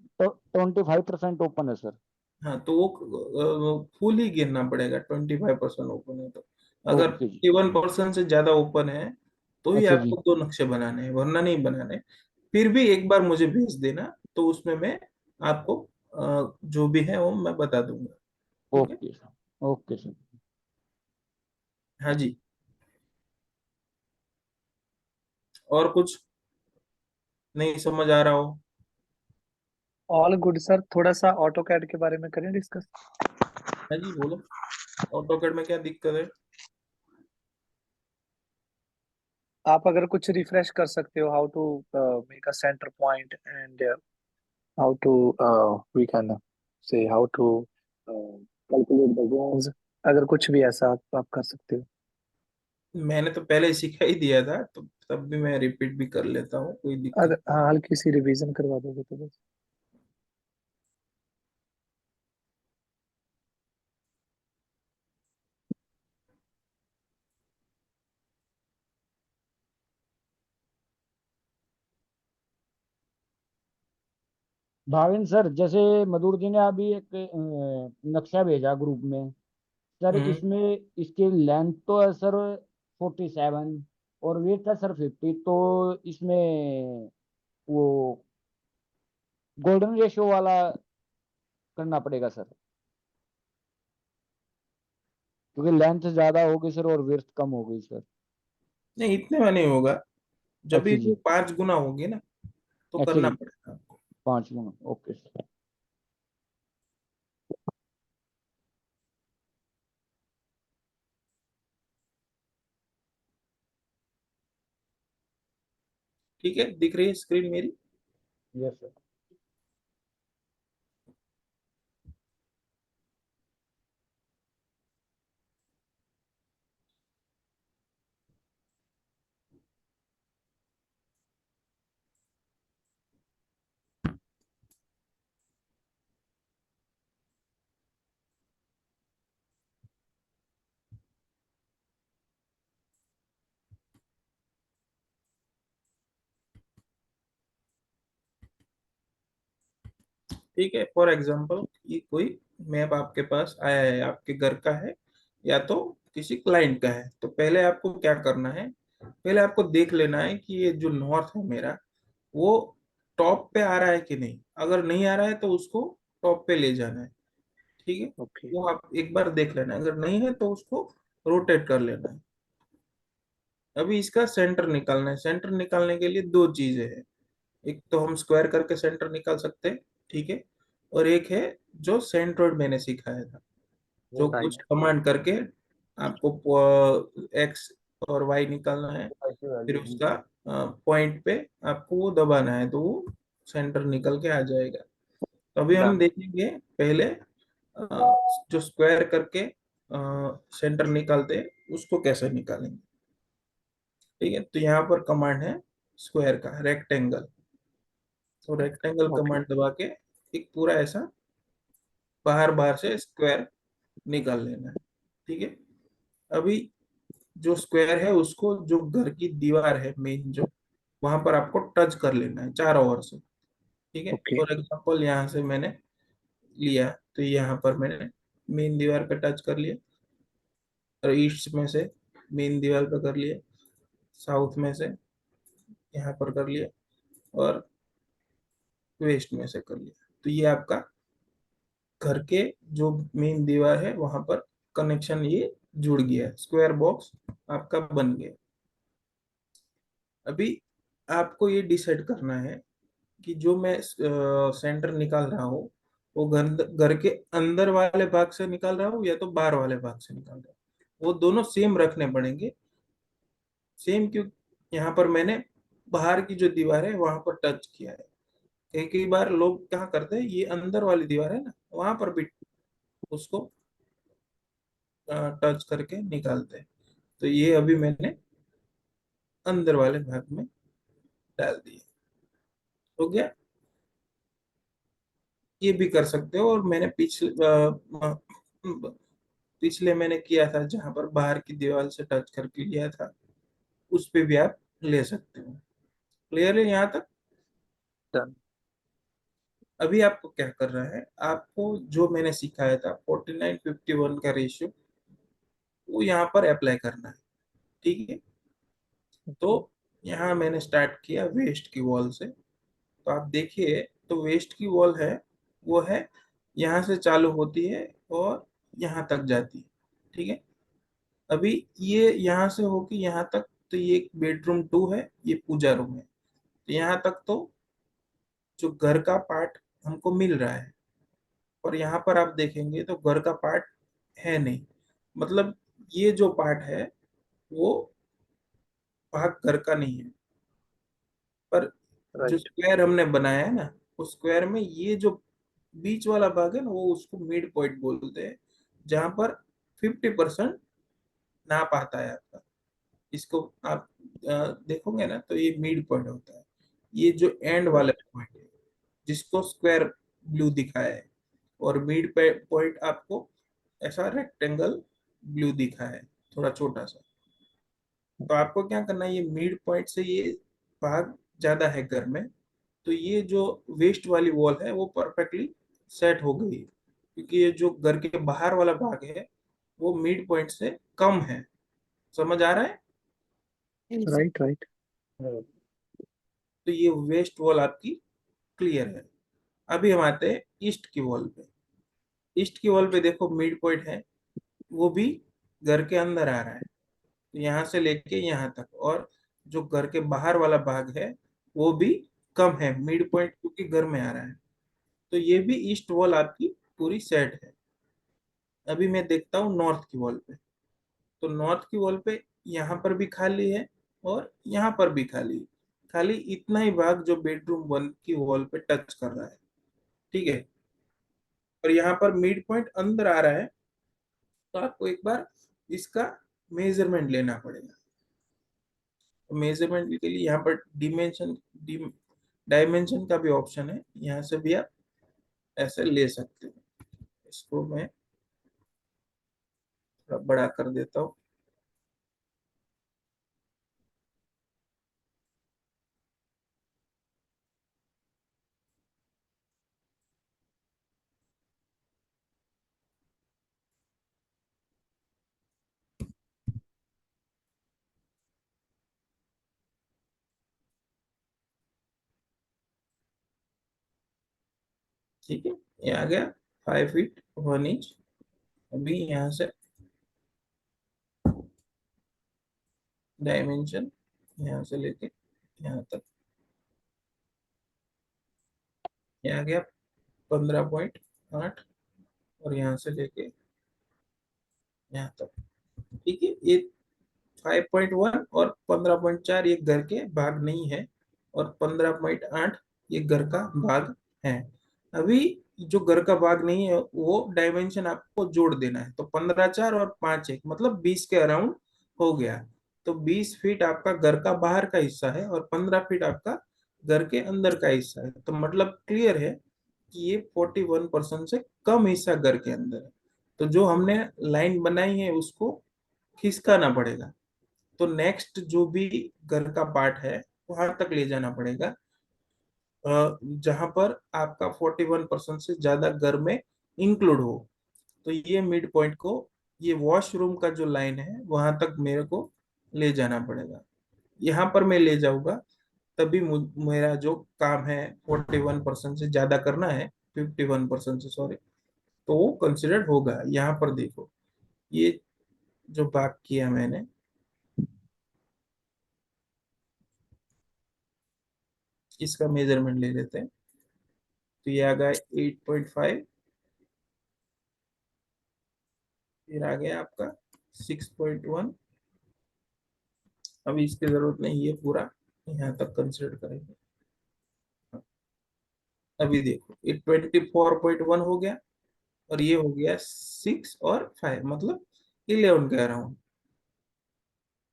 25% ओपन है सर। हाँ, तो वो फुल ही गिनना पड़ेगा, 25% ओपन है तो। अगर ओके जी। 51% से ज्यादा ओपन है तो ही अच्छा जी। आपको दो नक्शे बनाने हैं, वरना नहीं बनाने। फिर भी एक बार मुझे भेज देना, तो उसमें मैं आपको जो भी है वो मैं बता दूंगा। ठीक है। Okay sir. Okay sir. हाँ जी। और कुछ नहीं समझ आ रहा हो? ऑल गुड सर, थोड़ा सा ऑटो कैड के बारे में करें डिस्कस। हाँ जी, बोलो। ऑटोकैड में क्या दिक्कत है? आप अगर कुछ रिफ्रेश कर सकते हो, how to make a centre point and how to we can say how to calculate the zones, अगर कुछ भी ऐसा आप कर सकते हो। मैंने तो पहले ही सिखा ही दिया था, तो तब भी मैं रिपीट भी कर लेता हूँ, कोई दिक्कत। अगर हाँ, हल्की सी रिवीजन करवा दोगे तो बस। भाविन सर, जैसे मधुर जी ने अभी एक नक्शा भेजा ग्रुप में सर, हम्म। इसमें इसकी लेंथ तो है सर 47 और वेट है सर 50, तो इसमें वो गोल्डन रेशियो वाला करना पड़ेगा सर, क्योंकि लेंथ ज्यादा होगी सर और वेट कम होगी सर। नहीं, इतने में नहीं होगा। जब भी अच्छा वो जी। 5 गुना होगी ना, तो अच्छा करना जी। पड़ेगा आपको। 5 गुना, ओके सर। ठीक है, दिख रही है स्क्रीन मेरी? Yes sir. ठीक है, फॉर एग्जांपल ये कोई मैप आपके पास आया है, आपके घर का है या तो किसी क्लाइंट का है, तो पहले आपको क्या करना है, पहले आपको देख लेना है कि ये जो नॉर्थ है मेरा, वो टॉप पे आ रहा है कि नहीं। अगर नहीं आ रहा है तो उसको टॉप पे ले जाना है। ठीक है। ओके। वो आप एक बार देख लेना है, अगर नहीं है तो उसको रोटेट कर लेना है। अभी इसका सेंटर निकालना है। सेंटर निकालने के लिए दो चीजें हैं। एक तो हम स्क्वायर करके सेंटर निकाल सकते हैं, ठीक है। और एक है जो सेंट्रोइड मैंने सिखाया था, जो कुछ राइट। कमांड करके आपको एक्स और वाई निकालना है, फिर उसका पॉइंट पे आपको वो दबाना है, तो वो सेंटर निकल के आ जाएगा। तो अभी हम डन। देखेंगे पहले जो स्क्वायर करके सेंटर निकालते हैं उसको कैसे निकालेंगे। ठीक है, तो यहाँ पर कमांड है स्क्वायर का, रेक्टेंगल। तो रेक्टेंगल ओके। कमांड दबा के एक पूरा ऐसा बाहर बाहर से स्क्वायर निकाल लेना है। ठीक है। अभी जो स्क्वायर है उसको, जो घर की दीवार है मेन, जो वहां पर आपको टच कर लेना है चारों ओर से। ठीक है। ओके। फॉर एग्जांपल यहाँ से मैंने लिया, तो यहाँ पर मैंने मेन दीवार पे टच कर लिया, और ईस्ट में से मेन दीवार पे कर लिया, साउथ में से यहाँ पर कर लिया, और वेस्ट में से कर लिया। तो ये आपका घर के जो मेन दीवार है वहां पर कनेक्शन ये जुड़ गया है, स्क्वायर बॉक्स आपका बन गया। अभी आपको ये डिसाइड करना है कि जो मैं सेंटर निकाल रहा हूँ, वो घर घर के अंदर वाले भाग से निकाल रहा हूँ या तो बाहर वाले भाग से निकाल रहा हूँ। वो दोनों सेम रखने पड़ेंगे। सेम क्यों? यहाँ पर मैंने बाहर की जो दीवार है वहां पर टच किया है। कई कई बार लोग क्या करते हैं, ये अंदर वाली दीवार है ना, वहां पर भी उसको टच करके निकालते हैं। तो ये अभी मैंने अंदर वाले भाग में डाल दिया, हो गया। ये भी कर सकते हो, और मैंने पिछले मैंने किया था जहां पर बाहर की दीवार से टच करके लिया था, उस पे भी आप ले सकते हो। क्लियर है यहाँ तक? Done. अभी आपको क्या करना है, आपको जो मैंने सिखाया था 49:51 का रेशियो, वो यहाँ पर अप्लाई करना है, ठीक है। तो यहाँ मैंने स्टार्ट किया वेस्ट की वॉल से। तो आप देखिए, तो वेस्ट की वॉल है, वो है यहाँ से चालू होती है और यहाँ तक जाती है, ठीक है। अभी ये यहाँ से होके यहाँ तक, तो ये बेडरूम 2 है, ये पूजा रूम है। तो यहाँ तक तो जो घर का पार्ट हमको मिल रहा है, और यहाँ पर आप देखेंगे तो घर का पार्ट है नहीं, मतलब ये जो पार्ट है वो भाग घर का नहीं है। पर जो Right. स्क्वायर हमने बनाया है ना, उस स्क्वायर में ये जो बीच वाला भाग है ना, वो उसको मिड पॉइंट बोलते हैं, जहां पर 50% नाप आता है आपका। इसको आप देखोगे ना, तो ये मिड पॉइंट होता है। ये जो एंड वाले पॉइंट है, जिसको स्क्वायर ब्लू दिखाया है, और मिड पॉइंट आपको ऐसा रेक्टेंगल ब्लू दिखा है, थोड़ा छोटा सा। तो आपको क्या करना है, ये मिड पॉइंट से ये भाग ज्यादा है घर में, तो ये जो वेस्ट वाली वॉल है वो परफेक्टली सेट हो गई है, क्योंकि ये जो घर के बाहर वाला भाग है वो मिड पॉइंट से कम है। समझ आ रहा है? Right. Right. तो ये वेस्ट वॉल आपकी क्लियर है। अभी हम आते हैं ईस्ट की वॉल पे। ईस्ट की वॉल पे देखो मिड पॉइंट है, वो भी घर के अंदर आ रहा है, तो यहाँ से लेके यहाँ तक, और जो घर के बाहर वाला भाग है वो भी कम है, मिड पॉइंट क्योंकि घर में आ रहा है। तो ये भी ईस्ट वॉल आपकी पूरी सेट है। अभी मैं देखता हूँ नॉर्थ की वॉल पे। तो नॉर्थ की वॉल पे यहाँ पर भी खाली है और यहाँ पर भी खाली है। खाली इतना ही भाग जो बेडरूम 1 की वॉल पे टच कर रहा है, ठीक है। और यहाँ पर मिड पॉइंट अंदर आ रहा है, तो आपको एक बार इसका मेजरमेंट लेना पड़ेगा। तो मेजरमेंट के लिए यहाँ पर डायमेंशन का भी ऑप्शन है, यहाँ से भी आप ऐसे ले सकते हो। इसको मैं थोड़ा बड़ा कर देता हूँ। ठीक है, ये आ गया 5 फीट 1 इंच। अभी यहाँ से डायमेंशन यहाँ से लेके यहाँ तक, ये आ गया 15.8, और यहाँ से लेके यहाँ तक, ठीक है। ये 5.1 और 15.4 ये घर के भाग नहीं है, और 15.8 ये घर का भाग है। अभी जो घर का भाग नहीं है वो डायमेंशन आपको जोड़ देना है, तो 15.4 और 5.1 मतलब 20 के अराउंड हो गया। तो 20 फीट आपका घर का बाहर का हिस्सा है, और 15 फीट आपका घर के अंदर का हिस्सा है। तो मतलब क्लियर है कि ये 41% से कम हिस्सा घर के अंदर है। तो जो हमने लाइन बनाई है उसको खिसकाना पड़ेगा। तो नेक्स्ट जो भी घर का पार्ट है वहां तक ले जाना पड़ेगा, जहां पर आपका 41% से ज्यादा घर में इंक्लूड हो। तो ये मिड पॉइंट को, ये वॉशरूम का जो लाइन है वहां तक मेरे को ले जाना पड़ेगा। यहाँ पर मैं ले जाऊंगा, तभी मेरा जो काम है 41% से ज्यादा करना है, 51% से, सॉरी, तो वो कंसिडर होगा। यहाँ पर देखो, ये जो भाग किया मैंने, इसका मेजरमेंट ले लेते हैं। तो ये आ गया 8.5, फिर आ गया आपका 6.1। अभी इसकी जरूरत नहीं, ये पूरा यहाँ तक कंसिडर करेंगे। अभी देखो ये 24.1 हो गया, और ये हो गया 6 और 5, मतलब 11 कह रहा हूँ।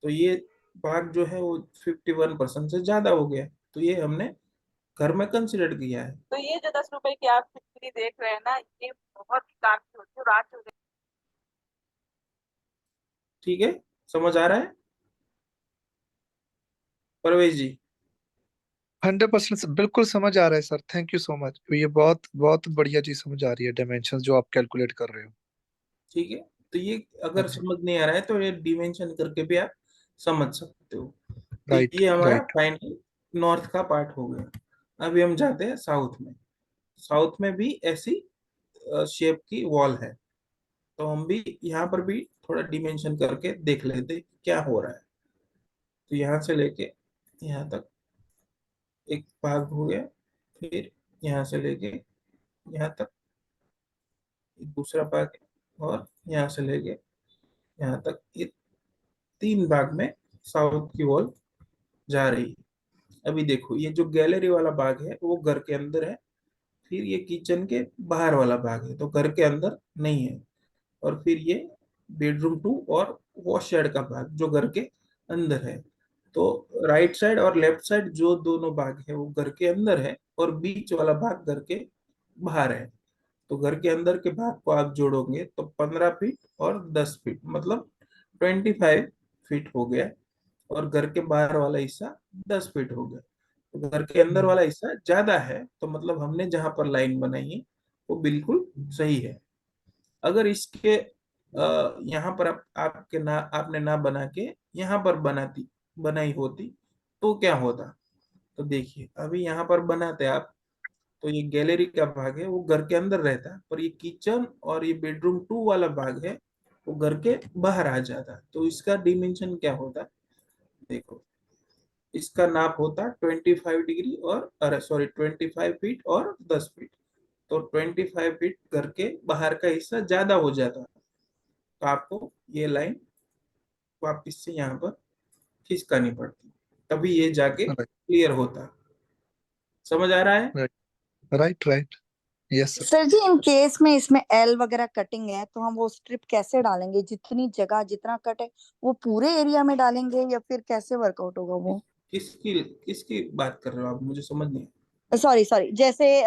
तो ये भाग जो है वो 51% से ज्यादा हो गया, तो ये हमने घर में कंसिडर किया है। तो ये जो 10 रुपए की आप बिक्री देख रहे हैं ना, ये बहुत ही काफी होती है। रात हो गई। ठीक है, समझ आ रहा है परवेश जी? 100% बिल्कुल समझ आ रहा है sir, thank you so much. ये बहुत बहुत बढ़िया चीज समझ आ रही है, डायमेंशन जो आप कैलकुलेट कर रहे हो। ठीक है, तो ये हाँ अगर जी। समझ नहीं आ रहा है तो ये डिमेंशन करके भी आप समझ सकते हो। तो राइट ये हमारा राइट। फाइनल नॉर्थ का पार्ट हो गया। अभी हम जाते हैं साउथ में। साउथ में भी ऐसी शेप की वॉल है, तो हम भी यहाँ पर भी थोड़ा डिमेंशन करके देख लेते हैं क्या हो रहा है। तो यहाँ से लेके यहाँ तक एक भाग हो गया, फिर यहाँ से लेके यहाँ तक एक दूसरा भाग है, और यहाँ से लेके यहाँ तक ये 3 भाग में साउथ की वॉल जा रही है। अभी देखो, ये जो गैलरी वाला भाग है वो घर के अंदर है, फिर ये किचन के बाहर वाला भाग है, तो घर के अंदर नहीं है। और फिर ये बेडरूम 2 और वॉश शेड का भाग जो घर के अंदर है। तो राइट साइड और लेफ्ट साइड जो दोनों भाग है वो घर के अंदर है, और बीच वाला भाग घर के बाहर है। तो घर के अंदर के भाग को आप जोड़ोगे तो 15 फीट और 10 फीट, मतलब 25 फीट हो गया। और घर के बाहर वाला हिस्सा 10 फीट हो गया। तो घर के अंदर वाला हिस्सा ज्यादा है, तो मतलब हमने जहां पर लाइन बनाई है वो बिल्कुल सही है। अगर इसके यहाँ पर आपके ना आपने ना बना के यहाँ पर बनाई होती तो क्या होता? तो देखिए, अभी यहाँ पर बनाते आप तो ये गैलरी का भाग है वो घर के अंदर रहता है, पर ये किचन और ये बेडरूम 2 वाला भाग है वो घर के बाहर आ जाता है। तो इसका डिमेंशन क्या होता है? देखो, इसका नाप होता 25 डिग्री, और अरे सॉरी 25 फीट और 10 फीट। तो 25 फीट घर के बाहर का हिस्सा ज्यादा हो जाता है, तो आपको ये लाइन वापिस से यहाँ पर खिसकानी पड़ती, तभी ये जाके राइट क्लियर होता। समझ आ रहा है? Right right right. Yes sir. Sir ji, in case में इसमें एल वगैरह कटिंग है तो हम वो स्ट्रिप कैसे डालेंगे? जितनी जगह जितना कट है वो पूरे एरिया में डालेंगे या फिर कैसे वर्कआउट होगा वो? किसकी किसकी बात कर रहे हो आप? मुझे समझ नहीं सॉरी सॉरी, जैसे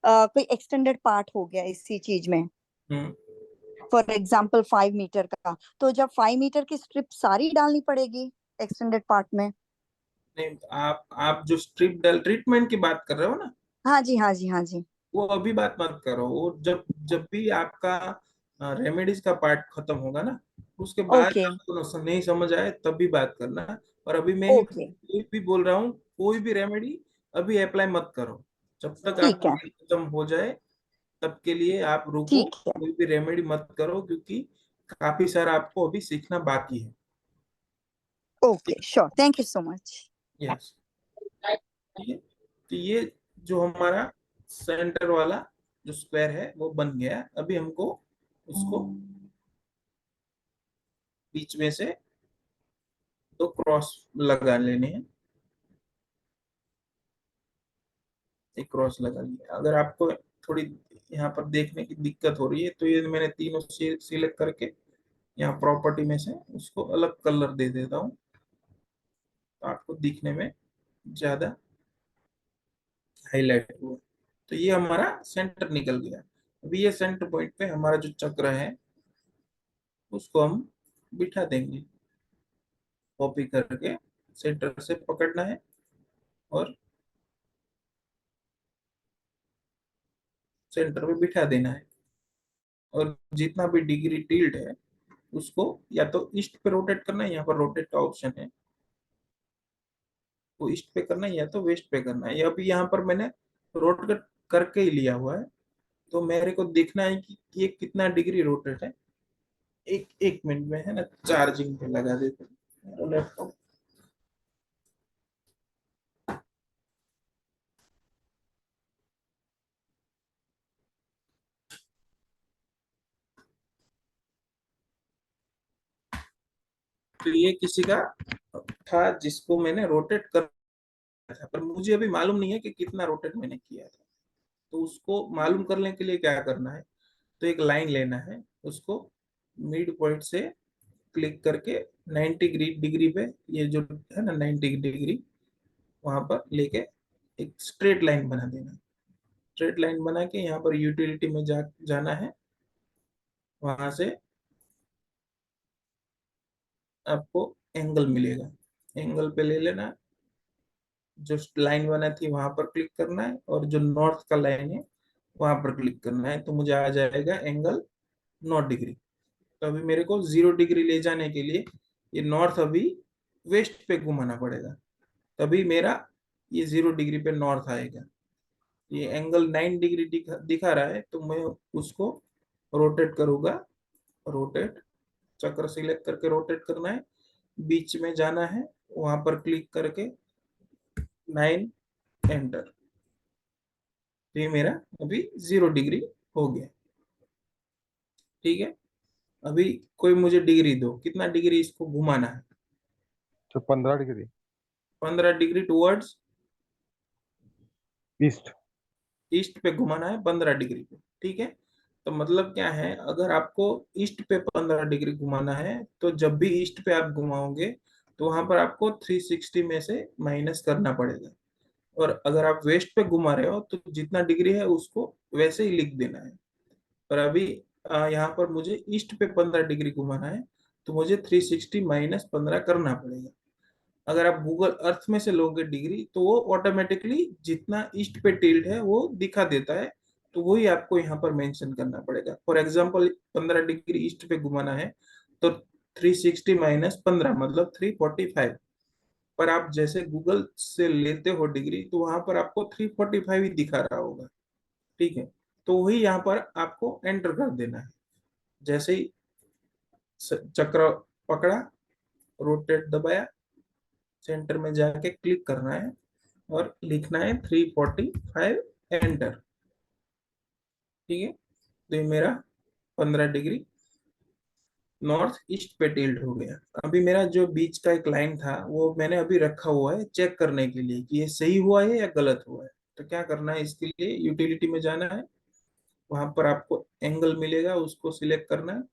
कोई एक्सटेंडेड पार्ट हो गया इसी चीज में, हम्म फॉर एग्जाम्पल 5 मीटर का, तो जब 5 मीटर की स्ट्रिप सारी डालनी पड़ेगी एक्सटेंडेड पार्ट में? नहीं, आप जो स्ट्रिप डल ट्रीटमेंट की बात कर रहे हो ना, हाँ जी हाँ जी हाँ जी। वो अभी बात मत करो। वो जब जब भी आपका रेमेडीज का पार्ट खत्म होगा ना, उसके बाद ओके आपको नहीं समझ आए तभी बात करना। और अभी मैं ही ओके कोई भी बोल रहा हूँ, कोई भी रेमेडी अभी अप्लाई मत करो जब तक ठीक आपका है बिल खत्म हो जाए। तब के लिए आप रुको, ठीक है। कोई भी रेमेडी मत करो, क्योंकि काफी सारा आपको अभी सीखना बाकी है। Okay sure, thank you so much. Yes, ठीक है। तो ये जो हमारा सेंटर वाला जो स्क्वायर है वो बन गया। अभी हमको उसको बीच में से 2 क्रॉस लगा लेने हैं। एक क्रॉस लगा लिया। अगर आपको थोड़ी यहाँ पर देखने की दिक्कत हो रही है तो ये मैंने तीनों सिलेक्ट करके यहाँ प्रॉपर्टी में से उसको अलग कलर दे देता हूँ, तो आपको दिखने में ज्यादा हाईलाइट हुआ। तो ये हमारा सेंटर निकल गया। अभी ये सेंटर पॉइंट पे हमारा जो चक्र है उसको हम बिठा देंगे। कॉपी करके सेंटर से पकड़ना है और सेंटर पे बिठा देना है। और जितना भी डिग्री टिल्ट है उसको या तो ईस्ट पे रोटेट करना है, यहाँ पर रोटेट का ऑप्शन है, वो ईस्ट पे करना है या तो वेस्ट पे करना है। अभी यहाँ पर मैंने रोटेट करके ही लिया हुआ है, तो मेरे को देखना है कि ये कितना डिग्री रोटेट है। एक एक मिनट में है ना, चार्जिंग पे लगा देते हैं लैपटॉप। तो ये किसी का था जिसको मैंने रोटेट कर था, पर मुझे अभी मालूम नहीं है कि कितना रोटेट मैंने किया था। तो उसको मालूम करने के लिए क्या करना है, तो एक लाइन लेना है, उसको मिड पॉइंट से क्लिक करके 90 डिग्री पे, ये जो है ना 90 डिग्री, वहां पर लेके एक स्ट्रेट लाइन बना देना। स्ट्रेट लाइन बना के यहाँ पर यूटिलिटी में जाना है। वहां से आपको एंगल मिलेगा, एंगल पे ले लेना। जो लाइन बना थी वहां पर क्लिक करना है, और जो नॉर्थ का लाइन है वहां पर क्लिक करना है, तो मुझे आ जाएगा एंगल 9 डिग्री। तो अभी मेरे को 0 डिग्री ले जाने के लिए ये नॉर्थ अभी वेस्ट पे घुमाना पड़ेगा, तभी मेरा ये 0 डिग्री पे नॉर्थ आएगा। ये एंगल 9 डिग्री दिखा रहा है, तो मैं उसको रोटेट करूंगा। रोटेट, चक्र सिलेक्ट करके रोटेट करना है, बीच में जाना है, वहां पर क्लिक करके 9, एंटर। तो ये मेरा अभी 0 डिग्री हो गया। ठीक है, अभी कोई मुझे डिग्री दो, कितना डिग्री इसको घुमाना है? तो 15 degree 15 degree towards east. East पे घुमाना है 15 डिग्री पे। ठीक है, तो मतलब क्या है, अगर आपको ईस्ट पे 15 डिग्री घुमाना है, तो जब भी ईस्ट पे आप घुमाओगे तो वहां पर आपको 360 में से माइनस करना पड़ेगा। और अगर आप वेस्ट पे घुमा रहे हो तो जितना डिग्री है उसको वैसे ही लिख देना है। पर अभी यहाँ पर मुझे ईस्ट पे 15 डिग्री घुमाना है, तो मुझे 360 माइनस 15 करना पड़ेगा। अगर आप गूगल अर्थ में से लोगे डिग्री, तो वो ऑटोमेटिकली जितना ईस्ट पे टिल्ट है वो दिखा देता है, तो वही आपको यहाँ पर मेंशन करना पड़ेगा। फॉर एग्जांपल 15 डिग्री ईस्ट पे घुमाना है, तो 360 माइनस 15 मतलब 345। पर आप जैसे गूगल से लेते हो डिग्री, तो वहां पर आपको 345 ही दिखा रहा होगा। ठीक है, तो वही यहाँ पर आपको एंटर कर देना है। जैसे ही चक्र पकड़ा, रोटेट दबाया, सेंटर में जाके क्लिक करना है और लिखना है 345, एंटर। ठीक है, तो ये मेरा 15 डिग्री नॉर्थ ईस्ट पे टिल्ट हो गया। अभी मेरा जो बीच का एक लाइन था वो मैंने अभी रखा हुआ है चेक करने के लिए कि ये सही हुआ है या गलत हुआ है। तो क्या करना है, इसके लिए यूटिलिटी में जाना है, वहां पर आपको एंगल मिलेगा, उसको सिलेक्ट करना है,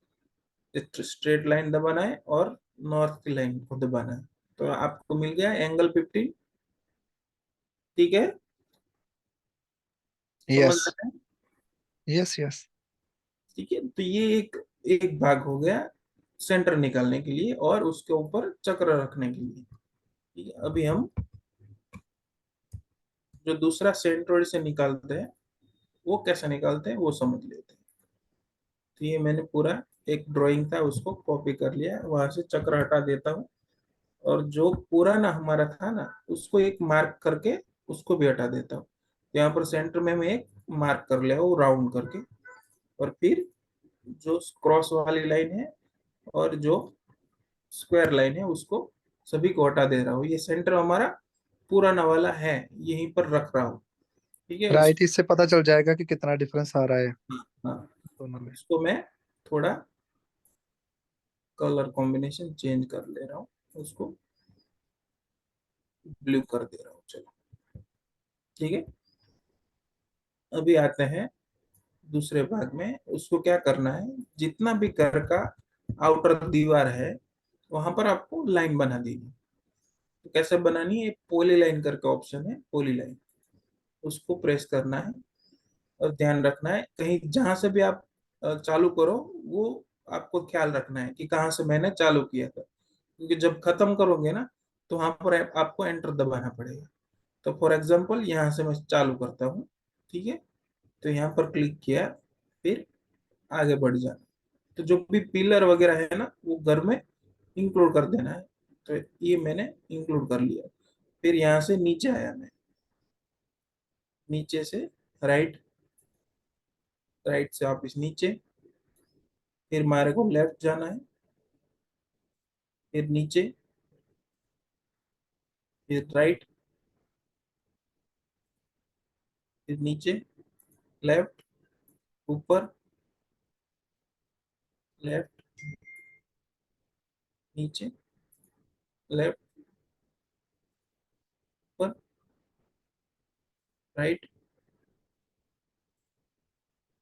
स्ट्रेट लाइन दबाना है और नॉर्थ की लाइन को दबाना है। तो आपको मिल गया एंगल 15। ठीक है, समझ यस, रहे हैं? Yes, yes. ठीक है, तो ये एक एक भाग हो गया सेंटर निकालने के लिए और उसके ऊपर चक्र रखने के लिए। ठीक है, अभी हम जो दूसरा सेंट्रोइड से निकालते हैं वो कैसे निकालते हैं वो समझ लेते हैं। तो ये मैंने पूरा एक ड्राइंग था उसको कॉपी कर लिया, वहां से चक्र हटा देता हूँ, और जो पूरा ना हमारा था ना उसको एक मार्क करके उसको भी हटा देता हूँ। यहाँ पर सेंटर में मैं एक मार्क कर लिया वो राउंड करके, और फिर जो क्रॉस वाली लाइन है और जो स्क्वायर लाइन है उसको सभी को हटा दे रहा हूँ। ये सेंटर हमारा पुराना वाला है, यहीं पर रख रहा हूँ। ठीक है, राइट, इससे पता चल जाएगा कि कितना डिफरेंस आ रहा है हाँ, दोनों में। उसको मैं थोड़ा कलर कॉम्बिनेशन चेंज कर ले रहा हूँ, उसको ब्लू कर दे रहा हूँ। चलो, ठीक है, अभी आते हैं दूसरे भाग में। उसको क्या करना है, जितना भी घर का आउटर दीवार है वहां पर आपको लाइन बना देनी। तो कैसे बनानी है, पोली लाइन करके ऑप्शन है, पोली लाइन, उसको प्रेस करना है। और ध्यान रखना है कहीं जहां से भी आप चालू करो वो आपको ख्याल रखना है कि कहाँ से मैंने चालू किया था, क्योंकि जब खत्म करोगे ना तो वहां पर आपको एंटर दबाना पड़ेगा। तो फॉर एग्जांपल यहाँ से मैं चालू करता हूँ। ठीक है, तो यहाँ पर क्लिक किया, फिर आगे बढ़ जाना। तो जो भी पिलर वगैरह है ना वो घर में इंक्लूड कर देना है। तो ये मैंने इंक्लूड कर लिया। फिर यहाँ से नीचे आया मैं, नीचे से राइट, राइट से वापिस नीचे, फिर हमारे को लेफ्ट जाना है, फिर नीचे, फिर राइट, फिर नीचे, लेफ्ट, ऊपर, लेफ्ट, नीचे, लेफ्ट, ऊपर, राइट,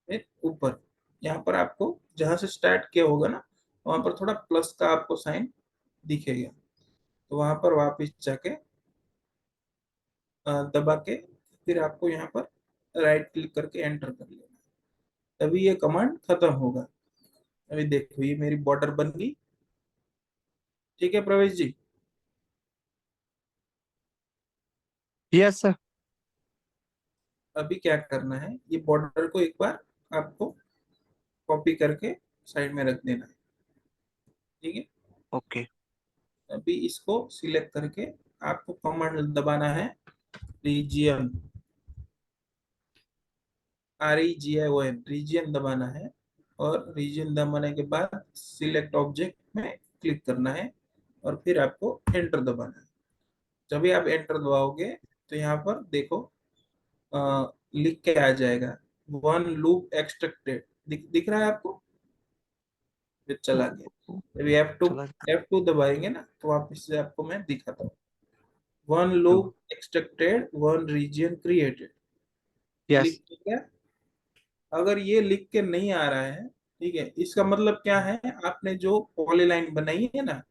फिर ऊपर। यहाँ पर आपको जहां से स्टार्ट किया होगा ना वहां पर थोड़ा प्लस का आपको साइन दिखेगा, तो वहां पर वापस जाके दबा के फिर आपको यहाँ पर राइट क्लिक करके एंटर कर लेना, तभी ये कमांड खत्म होगा। अभी देखो ये मेरी बॉर्डर बन गई। ठीक है प्रवेश जी। Yes sir. अभी क्या करना है, ये बॉर्डर को एक बार आपको कॉपी करके साइड में रख देना है। ठीक है, ओके। अभी इसको सिलेक्ट करके आपको कमांड दबाना है, रीजियन, REGION, रीजियन दबाना है। और रीजियन दबाने के बाद सिलेक्ट ऑब्जेक्ट में क्लिक करना है और फिर आपको एंटर दबाना है। जब भी आप एंटर दबाओगे तो यहाँ पर देखो लिख के आ जाएगा वन लूप एक्सट्रैक्टेड, दिख रहा है आपको? फिर चला गया। अभी चला F2 दबाएंगे ना तो वापस से आपको मैं दिखाता हूँ। One two. Loop extracted, one region created, yes. लिख के। अगर ये लिख के नहीं आ रहा है, ठीक है, इसका मतलब क्या है, आपने जो पॉलीलाइन बनाई है ना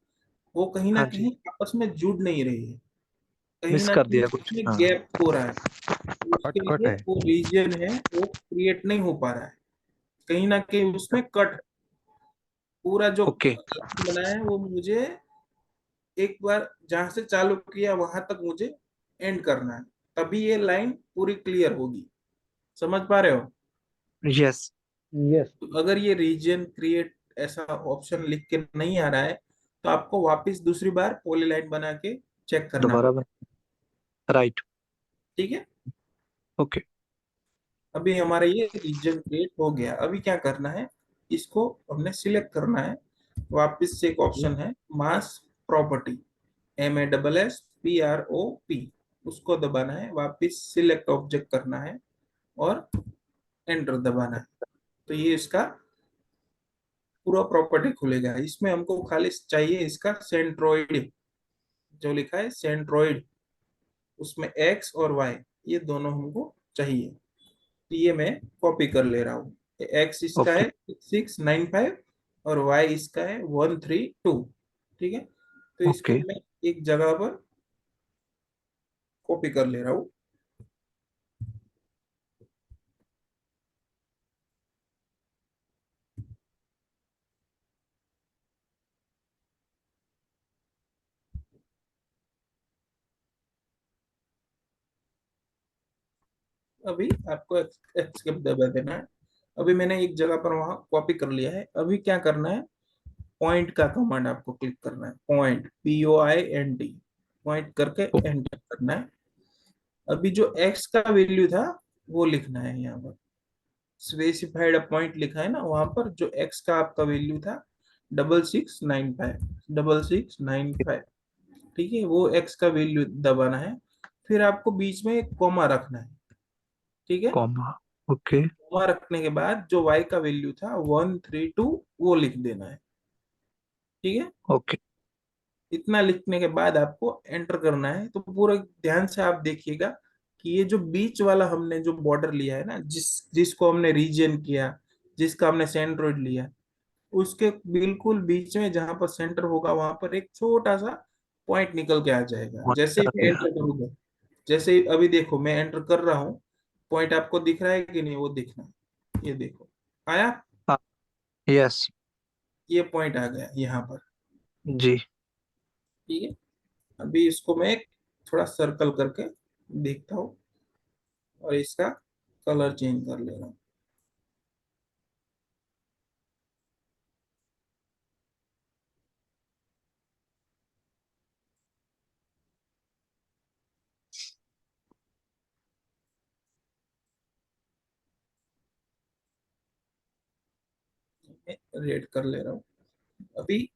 वो कहीं ना हाँ जी, कहीं आपस में जुड़ नहीं रही है, कहीं मिस ना कर कहीं दिया कुछ। उसमें हाँ। गैप हो रहा है, तो उसके कट कट लिए है। वो रीजन है वो क्रिएट नहीं हो पा रहा है, कहीं ना कहीं उसमें कट। पूरा जो ओके। बनाया है वो मुझे एक बार जहां से चालू किया वहां तक मुझे एंड करना है, तभी ये लाइन पूरी क्लियर होगी। समझ पा रहे हो? यस। यस। तो अगर ये रीजन क्रिएट ऐसा ऑप्शन लिख के नहीं आ रहा है तो आपको वापस दूसरी बार पॉलीलाइन बना के चेक करना दोबारा पड़ेगा। राइट। ठीक है, ओके। अभी हमारा ये रीजन क्रिएट हो गया। अभी क्या करना है, इसको हमने सिलेक्ट करना है। वापस से एक ऑप्शन है मास प्रॉपर्टी, MASSPROP, उसको दबाना है, वापस सिलेक्ट ऑब्जेक्ट करना है और एंटर दबाना है। तो ये इसका पूरा प्रॉपर्टी खुलेगा। इसमें हमको खाली चाहिए इसका सेंट्रोइड, जो लिखा है सेंट्रोइड, उसमें एक्स और वाई ये दोनों हमको चाहिए। तो ये मैं कॉपी कर ले रहा हूँ। एक्स इसका ओके। है 695 और वाई इसका है 132। ठीक है, तो इसको ओके। मैं एक जगह पर कॉपी कर ले रहा हूँ। अभी आपको एस्केप दबा देना है। अभी मैंने एक जगह पर वहां कॉपी कर लिया है। अभी क्या करना है, पॉइंट का कमांड आपको क्लिक करना है, पॉइंट, POINT, पॉइंट करके एंटर करना है। अभी जो एक्स का वैल्यू था वो लिखना है यहाँ पर, स्पेसिफाइड पॉइंट लिखा है ना, वहां पर जो एक्स का आपका वैल्यू था 6695, ठीक है, वो एक्स का वैल्यू दबाना है। फिर आपको बीच में एक कॉमा रखना है। ठीक है, कॉमा। ओके। कॉमा रखने के बाद जो वाई का वैल्यू था 132 वो लिख देना है। ठीक है, ओके। इतना लिखने के बाद आपको एंटर करना है। तो पूरा ध्यान से आप देखिएगा कि ये जो बीच वाला हमने जो बॉर्डर लिया है ना, जिसको हमने रीजन किया, जिसका हमने सेंट्रोइड लिया, उसके बिल्कुल बीच में जहां पर सेंटर होगा वहां पर एक छोटा सा पॉइंट निकल के आ जाएगा। जैसे ही मैं एंटर करूंगा, जैसे ही अभी देखो मैं एंटर कर रहा हूँ, पॉइंट आपको दिख रहा है कि नहीं, वो दिखना है। ये देखो आया, यस। ये पॉइंट आ गया यहाँ पर। जी। ठीक है, अभी इसको मैं थोड़ा सर्कल करके देखता हूँ और इसका कलर चेंज कर ले रहा हूँ। रेड कर ले रहा हूँ। अभी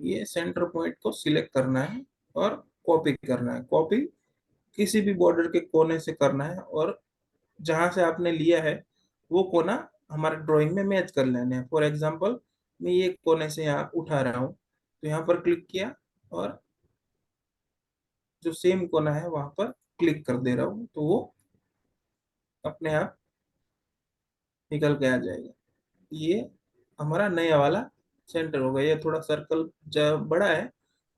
ये सेंटर पॉइंट को सिलेक्ट करना है और कॉपी करना है। कॉपी किसी भी बॉर्डर के कोने से करना है और जहां से आपने लिया है वो कोना हमारे ड्राइंग में मैच कर लेना है। फॉर एग्जांपल मैं ये कोने से यहाँ उठा रहा हूँ, तो यहाँ पर क्लिक किया और जो सेम कोना है वहां पर क्लिक कर दे रहा हूँ, तो वो अपने आप निकल के आ जाएगा। ये हमारा नया वाला सेंटर होगा। ये थोड़ा सर्कल जब बड़ा है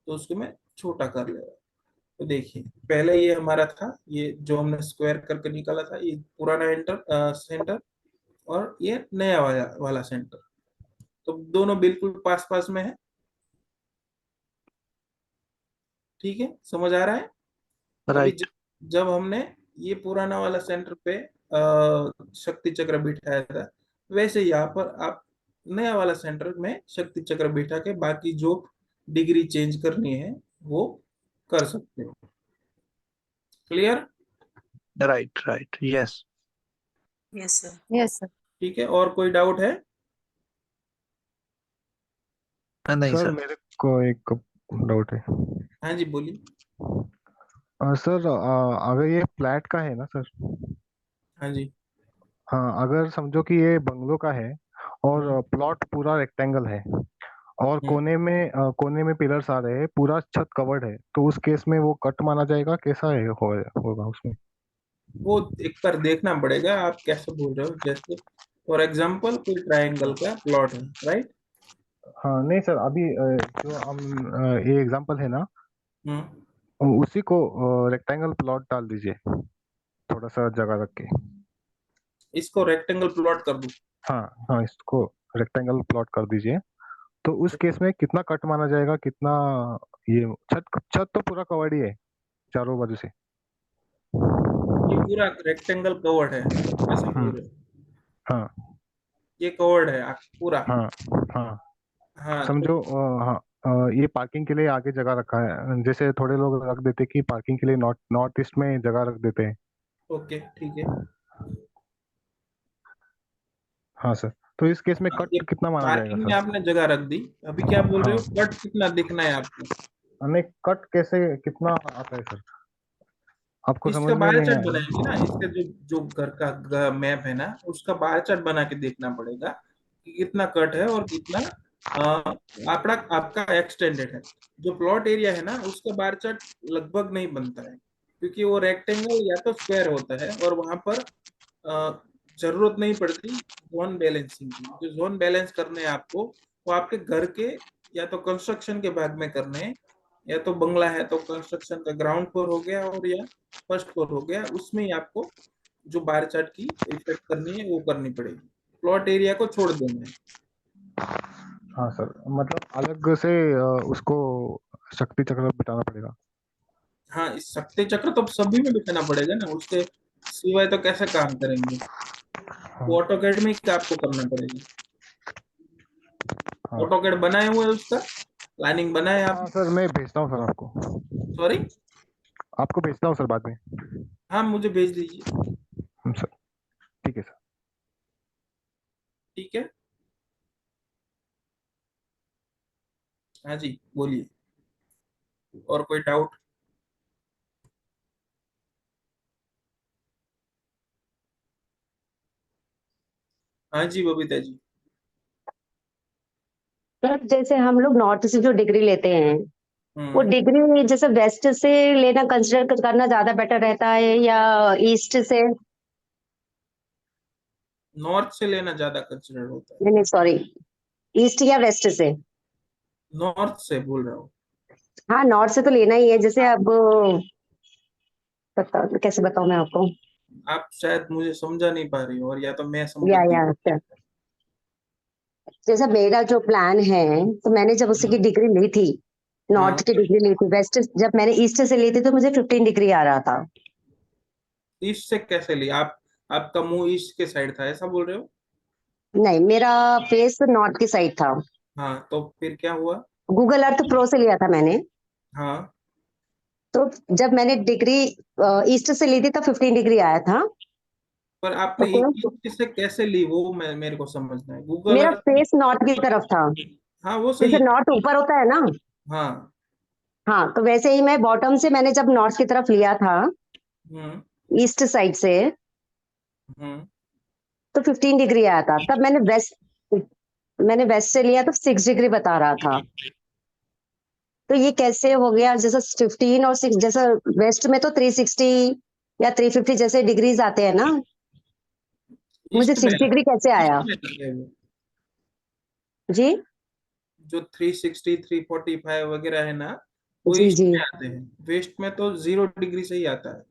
तो उसको मैं छोटा कर ले रहा हूँ। तो देखिए पहले ये हमारा था, ये जो हमने स्क्वायर करके निकाला था, ये पुराना सेंटर, और ये नया वाला सेंटर। तो दोनों बिल्कुल पास पास में है। ठीक है, समझ आ रहा है? अभी राइट। जब हमने ये पुराना वाला सेंटर पे शक्ति चक्र बिठाया था, वैसे यहाँ पर आप नया वाला सेंटर में शक्ति चक्र बिठा के बाकी जो डिग्री चेंज करनी है वो कर सकते हो। Clear? Right right, yes. Yes sir. Yes sir. ठीक है, और कोई डाउट है? नहीं सर सर। मेरे को एक डाउट है। हाँ जी बोलिए। सर अगर ये फ्लैट का है ना सर, हाँ जी। हाँ अगर समझो कि ये बंगलो का है और प्लॉट पूरा रेक्टेंगल है और कोने में पिलर्स आ रहे हैं, पूरा छत कवर्ड है, तो उस केस में वो कट माना जाएगा? कैसा है होगा उसमें? वो एक बार देखना पड़ेगा आप कैसे बोल रहे हो। जैसे फॉर एग्जांपल कोई ट्रायंगल का प्लॉट है, राइट? हाँ नहीं सर, अभी जो हम ये एग्जांपल है ना, उसी को रेक्टेंगल प्लॉट डाल दीजिए, थोड़ा सा जगह रख के। इसको रेक्टेंगल प्लॉट कर दूं? हाँ हाँ, इसको रेक्टेंगल प्लॉट कर दीजिए। तो उस केस में कितना कट माना जाएगा, कितना? ये छत छत तो पूरा कवर्ड ही है चारों बाजू से। ये पूरा रेक्टेंगल कवर्ड है ऐसा बोल रहे हो? हाँ ये कवर्ड है पूरा? हाँ हाँ, हाँ तो समझो हाँ, ये पार्किंग के लिए आगे जगह रखा है, जैसे थोड़े लोग रख देते कि पार्किंग के लिए नॉर्थ ईस्ट में जगह रख देते हैं। ओके ठीक है। हाँ सर, तो इस केस में ये कट कितना माना जाएगा पार्किंग में सर? आपने जगह रख दी, अभी क्या बोल रहे हाँ, हो कट कितना दिखना है आपको? नहीं कट कैसे कितना आता है सर, आपको इसका समझ में बार नहीं चार्ट आया? बनाएंगे ना, इसका जो जो घर का मैप है ना, उसका बार चार्ट बना के देखना पड़ेगा कि कितना कट है और कितना अ, आपका आपका एक्सटेंडेड है। जो प्लॉट एरिया है ना उसका बार चार्ट लगभग नहीं बनता है, क्योंकि वो रेक्टेंगल या तो स्क्वायर होता है और वहां पर जरूरत नहीं पड़ती जोन बैलेंसिंग की। जो जोन बैलेंस करने हैं आपको, वो आपके घर के या तो कंस्ट्रक्शन के भाग में करने हैं, या तो बंगला है तो कंस्ट्रक्शन का ग्राउंड फ्लोर हो गया और या फर्स्ट फ्लोर हो गया, उसमें ही आपको जो बार चार्ट की इफेक्ट करनी है वो करनी पड़ेगी। प्लॉट एरिया को छोड़ देना है। हाँ सर, मतलब अलग से उसको शक्ति चक्र बिठाना पड़ेगा? हाँ, इस शक्ति चक्र तो सभी में बिठाना पड़ेगा ना, उसके सिवाय तो कैसे काम करेंगे? हाँ वो ऑटोकैड में ही आपको करना पड़ेगा। हाँ ऑटोकैड बनाए हुए है, उसका प्लानिंग बनाए आप? हाँ सर, मैं भेजता हूँ सर आपको। सॉरी? आपको भेजता हूँ सर बाद में। हाँ मुझे भेज दीजिए। सर ठीक है सर। ठीक है, हाँ जी बोलिए, और कोई डाउट? हाँ जी बबीता जी। सर जैसे हम लोग नॉर्थ से जो डिग्री लेते हैं, वो हम्म डिग्री जैसे वेस्ट से लेना कंसिडर करना ज्यादा बेटर रहता है या ईस्ट से? नॉर्थ से लेना ज्यादा कंसिडर होता है। नहीं नहीं सॉरी, ईस्ट या वेस्ट से? नॉर्थ से बोल रहा हूँ। हाँ नॉर्थ से तो लेना ही है। जैसे अब बताओ कैसे बताऊं मैं आपको। आप शायद मुझे समझा नहीं पा रही हो, और या तो मैं समझा नहीं। या जैसा मेरा जो प्लान है, तो मैंने जब उसी की डिग्री ली थी, हाँ, नॉर्थ की डिग्री ली थी, वेस्ट जब मैंने ईस्ट से ली थी तो मुझे 15 डिग्री आ रहा था। ईस्ट से कैसे ली आप? आपका मुंह ईस्ट के साइड था ऐसा बोल रहे हो? नहीं, मेरा फेस नॉर्थ की साइड था। हाँ तो फिर क्या हुआ? गूगल अर्थ प्रो से लिया था मैंने। हाँ, तो जब मैंने डिग्री ईस्ट से ली थी तो 15 डिग्री आया था। पर तो आपने ईस्ट से कैसे ली वो मेरे को समझना है। गूगल मेरा अर्थ? फेस नॉर्थ की तरफ था। हाँ वो सही जैसे है। नॉर्थ ऊपर होता है ना, हाँ। हाँ तो वैसे ही मैं बॉटम से मैंने जब नॉर्थ की तरफ लिया था, हम्म ईस्ट साइड से, हम्म तो 15 डिग्री आया था। तब मैंने वेस्ट से लिया तो 6 डिग्री बता रहा था। तो ये कैसे हो गया? जैसा 15 और 6, जैसा वेस्ट में तो 360 या 350 जैसे डिग्रीज आते हैं ना, मुझे ईस्ट में 6 डिग्री कैसे ईस्ट आया? में है वो। जी जो 360 345 वगैरह है ना, वो जी ईस्ट जी में आते हैं। वेस्ट में तो 0 डिग्री से ही आता है।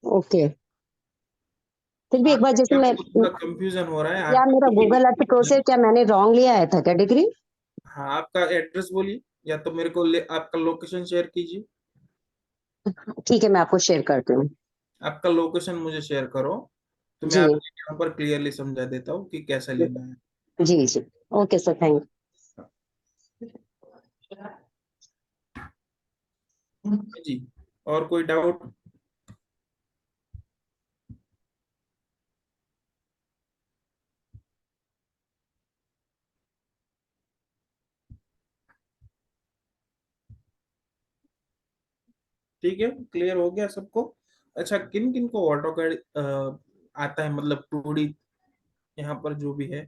ओके। फिर भी एक बार जैसे मैं, आपको थोड़ा कंफ्यूजन हो रहा है या आपको मेरा कोई। गूगल अर्थ प्रो से क्या मैंने रॉन्ग लिया है था क्या डिग्री? हाँ, आपका एड्रेस बोलिए, या तो मेरे को आपका लोकेशन शेयर कीजिए। ठीक है, मैं आपको शेयर करती हूँ। आपका लोकेशन मुझे शेयर करो, तो मैं जी आपको यहाँ पर क्लियरली समझा देता हूँ कि कैसे लेना है। जी जी ओके सर, थैंक जी, और कोई डाउट? ठीक है, क्लियर हो गया सबको? अच्छा, किन किन को ऑटो कैड आता है, मतलब 2D यहाँ पर जो भी है?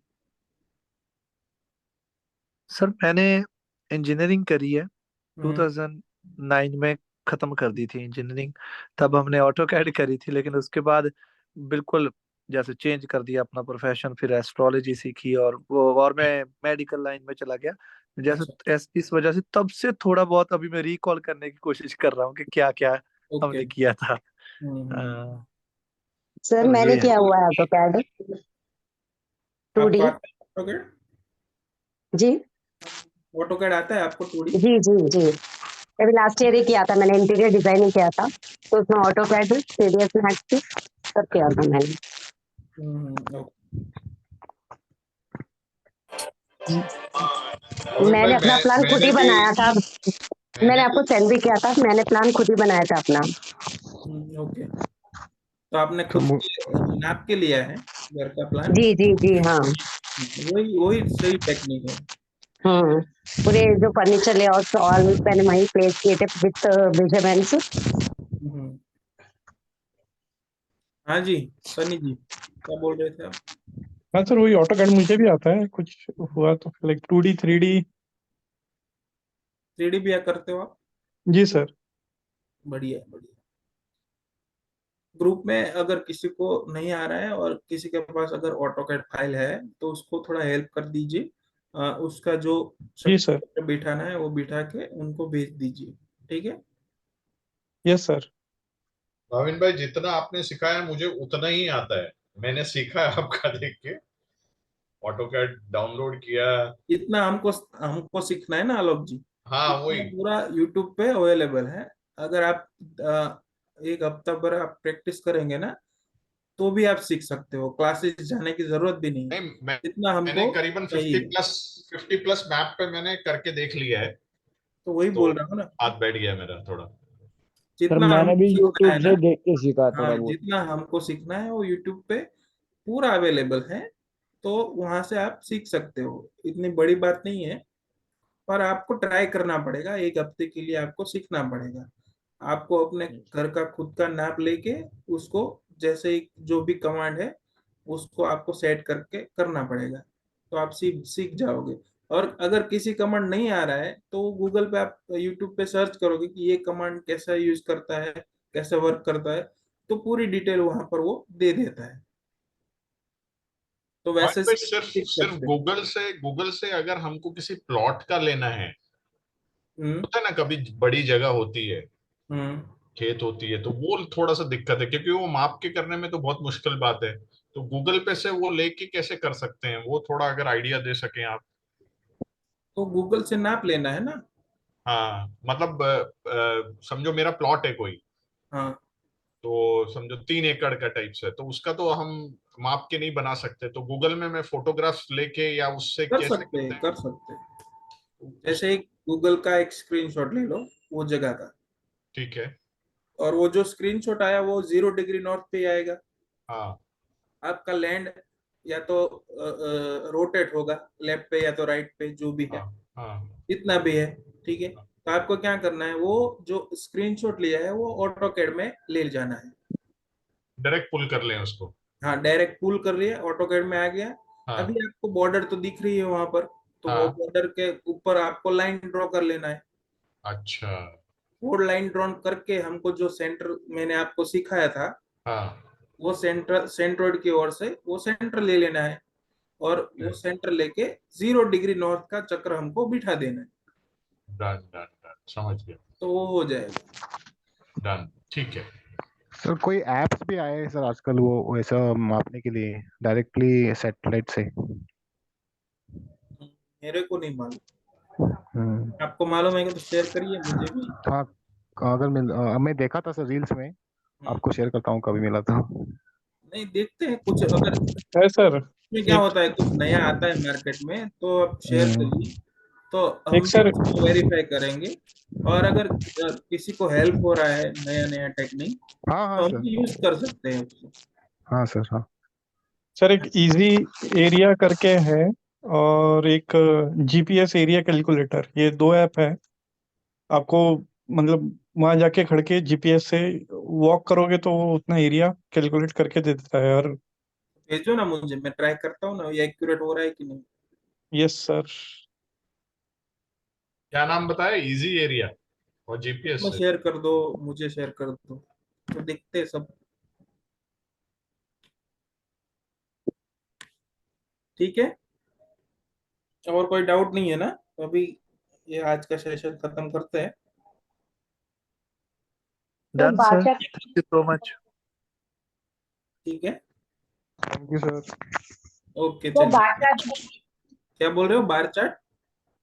सर मैंने इंजीनियरिंग करी है, हम्म, 2009 में खत्म कर दी थी इंजीनियरिंग। तब हमने ऑटो कैड करी थी, लेकिन उसके बाद बिल्कुल जैसे चेंज कर दिया अपना प्रोफेशन, फिर एस्ट्रोलॉजी सीखी और वो, और मैं मेडिकल लाइन में चला गया। जैसे अच्छा, इस वजह से तब से थोड़ा बहुत अभी मैं रिकॉल करने की कोशिश कर रहा हूँ कि क्या क्या ओके। हमने किया था। हम्म। सर, तो मैंने ये है। किया हुआ है ऑटो कैड 2D। आपको आता है ऑटो कैड? जी ऑटो कैड आता है आपको 2D? जी जी जी अभी लास्ट ईयर ही किया था मैंने, इंटीरियर डिजाइनिंग किया था, तो उसमें ऑटो कैड, सीडीएस मैक्स की सब किया था मैंने। ओके। अमित मैंने भाई, अपना प्लान खुद मैंने ही भी बनाया था, मैंने मैंने आपको भी सेंड भी किया था, मैंने प्लान खुद ही बनाया था अपना। ओके, तो आपने तो खुद नाप के लिया है घर का प्लान? जी जी जी हाँ। वही वही सही टेक्निक है। हम्म पूरे जो फर्नीचर लेआउट ऑल मैंने वहीं प्लेस किए थे विथ मेजरमेंट्स। हम्म। हाँ जी, सनी जी, क्या बोल रहे थे आप? हाँ सर, वही ऑटो कैड मुझे भी आता है, कुछ हुआ तो लाइक 2D 3D। 3D भी करते हो आप? जी सर। बढ़िया बढ़िया। ग्रुप में अगर किसी को नहीं आ रहा है और किसी के पास अगर ऑटोकैड फाइल है, तो उसको थोड़ा हेल्प कर दीजिए। उसका जो जी सर। सर्टिफिकेट बिठाना है वो बिठा के उनको भेज दीजिए। ठीक है। Yes sir. भाविन भाई, जितना आपने सिखाया मुझे उतना ही आता है। मैंने सीखा है आपका देख के, ऑटोकैड डाउनलोड किया। इतना हमको हमको सीखना है ना आलोक जी, हाँ इतना वही। पूरा यूट्यूब पे अवेलेबल है। अगर आप एक हफ्ता भर आप प्रैक्टिस करेंगे ना, तो भी आप सीख सकते हो, क्लासेस जाने की जरूरत भी नहीं है। नहीं, इतना मैंने हमको करीबन चाहिए। 50 प्लस मैप पे मैंने करके देख लिया है। तो वही तो बोल रहा हूँ ना, हाथ बैठ गया मेरा थोड़ा। सर जितना मैंने हमको भी सीखना यूट्यूब है से ना, देख के सीखा हाँ, थोड़ा बहुत। जितना हमको सीखना है वो यूट्यूब पे पूरा अवेलेबल है। तो वहां से आप सीख सकते हो, इतनी बड़ी बात नहीं है। पर आपको ट्राई करना पड़ेगा, एक हफ्ते के लिए आपको सीखना पड़ेगा। आपको अपने घर का खुद का नाप लेके उसको, जैसे ही जो भी कमांड है उसको आपको सेट करके करना पड़ेगा, तो आप सीख सीख जाओगे। और अगर किसी कमांड नहीं आ रहा है, तो गूगल पे आप, यूट्यूब पे सर्च करोगे कि ये कमांड कैसा यूज करता है, कैसे वर्क करता है, तो पूरी डिटेल वहां पर वो दे देता है। तो भाई वैसे भाई, सिर्फ सीख सिर्फ सकते हैं। गूगल से अगर हमको किसी प्लॉट का लेना है, हम्म होता है ना कभी बड़ी जगह होती है, हम्म खेत होती है, तो वो थोड़ा सा दिक्कत है, क्योंकि वो माप के करने में तो बहुत मुश्किल बात है। तो गूगल पे से वो लेके कैसे कर सकते हैं, वो थोड़ा अगर आइडिया दे सकें आप। तो गूगल से नाप लेना है ना। हाँ मतलब समझो मेरा प्लॉट है कोई, हाँ, तो समझो 3 एकड़ का टाइप से, तो उसका तो हम माप के नहीं बना सकते, तो गूगल में मैं फोटोग्राफ्स लेके या उससे कर कैसे सकते करते हैं, हैं? कर सकते हैं। उस जैसे एक गूगल का एक स्क्रीनशॉट ले लो वो जगह का, ठीक है। और वो जो स्क्रीनशॉट आया वो 0 डिग्री नॉर्थ पे ही आएगा। हाँ आपका लैंड या तो रोटेट होगा लेफ्ट पे या तो राइट पे, जो भी है, हाँ हाँ। जितना भी है। ठीक है, तो आपको क्या करना है, वो जो स्क्रीनशॉट लिया है वो ऑटो कैड में ले जाना है। डायरेक्ट पुल कर लें उसको। हाँ, डायरेक्ट पुल कर लिया, ऑटो कैड में आ गया। हाँ अभी आपको बॉर्डर तो दिख रही है वहां पर, तो वो हाँ। बॉर्डर के ऊपर आपको लाइन ड्रॉ कर लेना है। अच्छा। वो लाइन ड्रॉ करके हमको जो सेंटर मैंने आपको सिखाया था, हाँ वो सेंट्रोइड की ओर से वो सेंटर ले लेना है। और वो सेंटर लेके 0 डिग्री नॉर्थ का चक्र हमको बिठा देना है, डन डन डन, समझ गया। तो वो हो जाएगा। डन, ठीक है। सर कोई एप्स भी आए हैं सर आजकल वो वैसा मापने के लिए डायरेक्टली सैटेलाइट से? मेरे को नहीं मालूम, हम्म, आपको मालूम है कि तो शेयर करिए मुझे भी। हाँ। अगर मैं देखा था सर रील्स में, आपको शेयर करता हूँ कभी मिला था। नहीं, देखते हैं कुछ अगर है सर। इसमें क्या एक होता है, कुछ नया आता है मार्केट में तो आप शेयर हम्म, करिए, तो हम एक भी सर उसको वेरीफाई करेंगे। और अगर किसी को हेल्प हो रहा है नया नया टेक्निक, हाँ हाँ तो हम सर। भी यूज कर सकते हैं उसको। हाँ सर हाँ। सर एक इजी एरिया करके है, और एक जीपीएस एरिया कैलकुलेटर, ये 2 ऐप है। आपको मतलब वहां जाके खड़ के जीपीएस से वॉक करोगे तो वो उतना एरिया कैलकुलेट करके दे देता है। और भेजो ना मुझे, मैं ट्राई करता हूँ ना ये एक्यूरेट हो रहा है कि नहीं। Yes sir. क्या नाम बताया? इजी एरिया और जीपीएस मैं से? शेयर कर दो, मुझे शेयर कर दो, तो देखते हैं सब। ठीक है, और कोई डाउट नहीं है ना? तो अभी ये आज का सेशन खत्म करते हैं। तो डन सर, बाचा थैंक यू सो मच। ठीक है, थैंक यू सर। ओके तो चलिए। बार चार्ट क्या बोल रहे हो, बार चार्ट?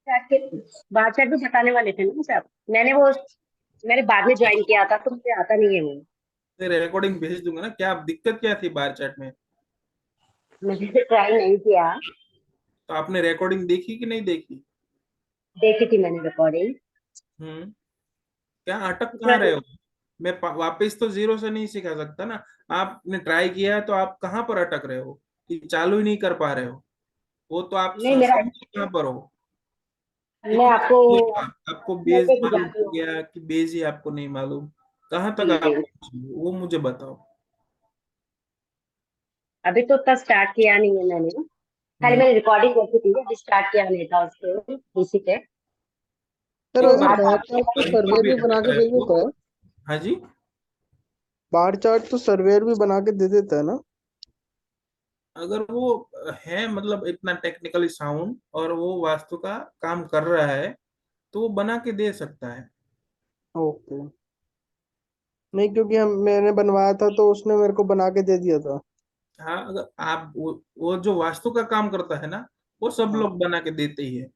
बार चार्ट भी बताने वाले थे ना सर। मैंने बाद में ज्वाइन किया था तो मुझे आता नहीं है वो। रिकॉर्डिंग भेज दूंगा ना। क्या दिक्कत क्या थी बार चार्ट में? मैंने ट्राई नहीं किया। तो आपने रिकॉर्डिंग देखी कि नहीं देखी? देखी थी मैंने रिकॉर्डिंग। हम्म, क्या अटक उसमें कहाँ रहे हो? मैं वापस तो 0 से नहीं सिखा सकता ना। आपने ट्राई किया है तो आप कहाँ पर अटक रहे हो कि चालू ही नहीं कर पा रहे हो? वो तो आप नहीं मेरा, समझ कहाँ पर हो? मैं कितना आपको किए हो आप? आपको बेस मैसेज मालूम जाती हो हूँ। गया कि बेस ही आपको नहीं मालूम? कहाँ तक जी आप जी, पहुंचे हो? वो मुझे बताओ। अभी तो उतना स्टार्ट किया नहीं है मैंने। खाली हम्म, मैंने रिकॉर्डिंग देखी थी, अभी स्टार्ट किया नहीं था उसके इसी पे। सर एक तो वैसे बार बार बात चार्ट तो कहीं पर सर्वेयर भी भी बना अटक के रहे दे हो। देता है। हाँ जी। बार चार्ट तो सर्वेयर भी बना के दे देता है ना? अगर वो है मतलब इतना टेक्निकली साउंड और वो वास्तु का काम कर रहा है, तो वो बना के दे सकता है। ओके। नहीं, क्योंकि हम मैंने बनवाया था तो उसने मेरे को बना के दे दिया था। हाँ, अगर आप वो जो वास्तु का काम करता है ना, वो सब हाँ लोग बना के देते ही है।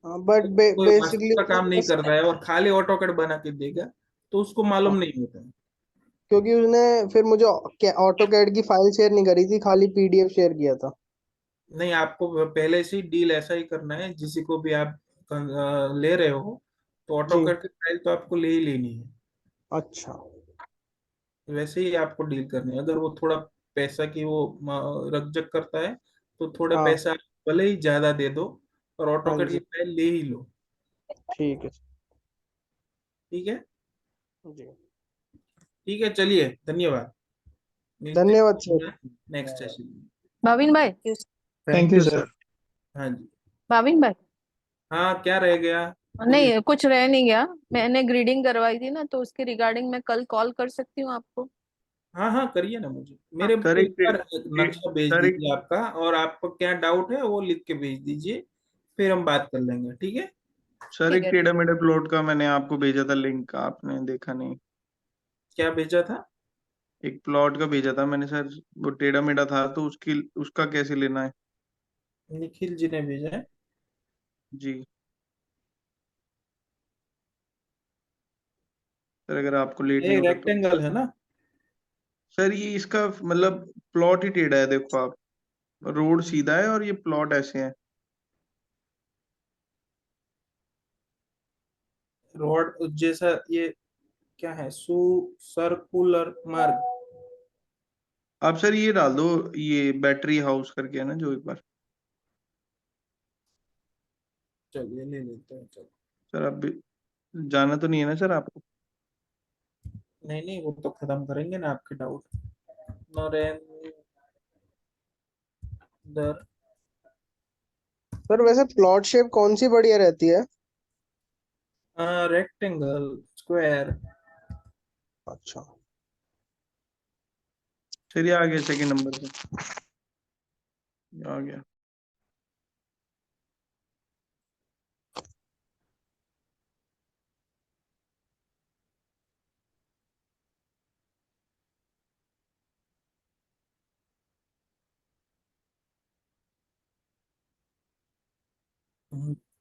हाँ, बट कोई वास्तु बेसिकली का उसने काम नहीं बस, करता है और खाली ऑटोकैड बना के देगा, तो उसको मालूम हाँ, नहीं होता है। क्योंकि उसने फिर मुझे ऑटो कैड की फाइल शेयर नहीं करी थी, खाली पीडीएफ शेयर किया था। नहीं, आपको पहले से ही डील ऐसा ही करना है, किसी को भी आप ले रहे हो तो जी। ऑटोकैड की फाइल तो आपको ले ही लेनी है। अच्छा। वैसे ही आपको डील करनी है। अगर वो थोड़ा पैसा की वो रकझक करता है, तो थोड़ा हाँ। पैसा भले ही ज्यादा दे दो, और हाँ ऑटोकैड की जी। फाइल ले ही लो। ठीक है। ठीक है। जी। ठीक है, चलिए, धन्यवाद। मिलते धन्यवाद सर। हैं नेक्स्ट सेशन में। भाविन भाई। Thank thank you you sir. Sir. हाँ जी। भाविन भाई, हाँ, क्या रह गया? बोलिए। नहीं कुछ रह नहीं गया। मैंने ग्रीडिंग करवाई थी ना, तो उसके रिगार्डिंग मैं कल कॉल कर सकती हूँ आपको? हाँ हाँ, करिए ना मुझे। हाँ। मेरे सर को एक बार एक नक्शा भेज सर एक दीजिए आपका, और आपको क्या डाउट है वो लिख के भेज दीजिए, फिर हम बात कर लेंगे। ठीक है। सर ठीक एक है। टेढ़ा मेढ़ा प्लॉट का मैंने आपको भेजा था लिंक, आपने देखा नहीं? क्या भेजा था? एक प्लॉट का भेजा था मैंने सर, वो टेढ़ा मेढ़ा था, तो उसकी उसका कैसे लेना है? निखिल जी ने भेजा है। जी सर, अगर आपको लेट नहीं ये होगा तो। रेक्टेंगल है ना? सर ये इसका मतलब प्लॉट ही टेढ़ा है, देखो आप, रोड सीधा है और ये प्लॉट ऐसे है। रोड जैसा ये क्या है, सु सर्कुलर मार्ग? आप सर ये डाल दो, ये बैटरी हाउस करके है ना जो, एक बार। चलिए, ले लेते हैं, चलो। सर आप जाना तो नहीं है ना सर आपको? नहीं नहीं, वो तो खत्म करेंगे ना आपके डाउट। नरेंद्र। सर वैसे प्लॉट शेप कौन सी बढ़िया रहती है? Rectangle, square. अच्छा। सर ये आ गया सेकंड नंबर पे, आ गया।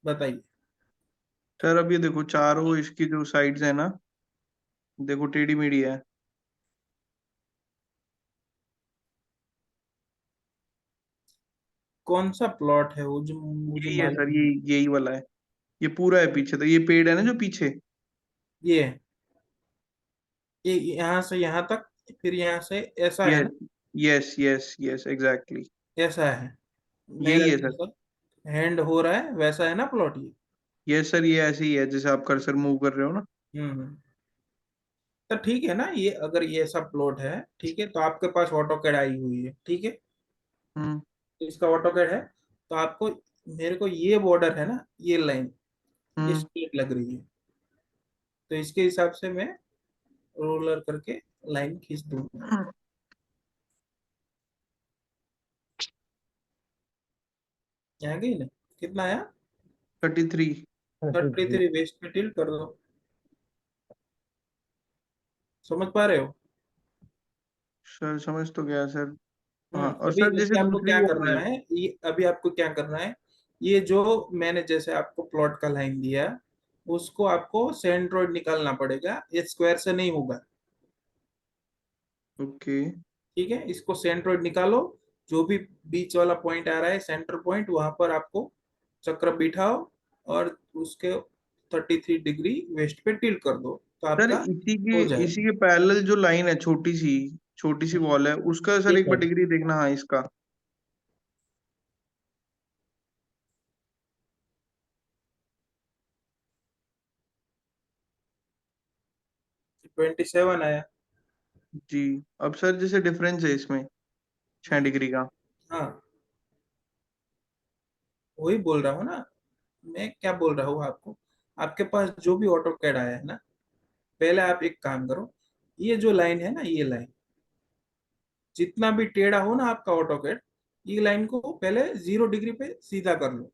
बताइए। सर अब ये देखो चारों इसकी जो साइड्स है ना, देखो टेढ़ी मेढ़ी है। कौन सा प्लॉट है वो जो मुझे यही है सर, मालूम ये नहीं। यही वाला है। ये पूरा है पीछे, तो ये पेड़ है ना जो पीछे। ये है। ये यहाँ से यहाँ तक, फिर यहाँ से ऐसा है यस ना, यस यस यस एग्जैक्टली, ऐसा है मेरा यही है सर। जैसा हैंड हो रहा है वैसा है ना प्लॉट ये। यस सर, ये ऐसे ही है जैसे आप कर्सर मूव कर रहे हो ना। हम्म। तो ठीक है ना, ये अगर ये सब प्लॉट है, ठीक है, तो आपके पास ऑटोकैड आई हुई है, ठीक है, हम्म इसका ऑटोकैड है, तो आपको, मेरे को ये बॉर्डर है ना, ये लाइन, ये हम्म स्ट्रेट लग रही है, तो इसके हिसाब से मैं रोलर करके लाइन खींच दूंगा। यहाँ गई ना, कितना आया? 33। 33 वेस्ट पे टिल्ट कर दो। समझ पा रहे हो? सर समझ तो गया सर। हाँ, और अभी सर जैसे अभी आपको दूसरी क्या वॉल करना है। है, ये अभी आपको क्या करना है, ये जो मैंने जैसे आपको प्लॉट का लाइन दिया, उसको आपको सेंट्रोइड निकालना पड़ेगा, ये स्क्वायर से नहीं होगा। ओके ठीक है, इसको सेंट्रोइड निकालो, जो भी बीच वाला पॉइंट आ रहा है सेंटर पॉइंट, वहां पर आपको चक्र बिठाओ और उसके 33 डिग्री वेस्ट पे टिल्ट कर दो, तो सर, आपका हो इसी जाएगा। के पैरेलल जो लाइन है, छोटी सी वॉल है, उसका सर एक एक बार मिनट, डिग्री देखना। हाँ इसका 27 आया। जी। अब सर जैसे डिफरेंस है इसमें 6 डिग्री का। हाँ, वही बोल रहा हूँ ना, मैं क्या बोल रहा हूँ आपको, आपके पास जो भी ऑटो कैड आया है ना, पहले आप एक काम करो, ये जो लाइन है ना, ये लाइन जितना भी टेढ़ा हो ना आपका ऑटो कैड, ये लाइन को पहले 0 डिग्री पे सीधा कर लो।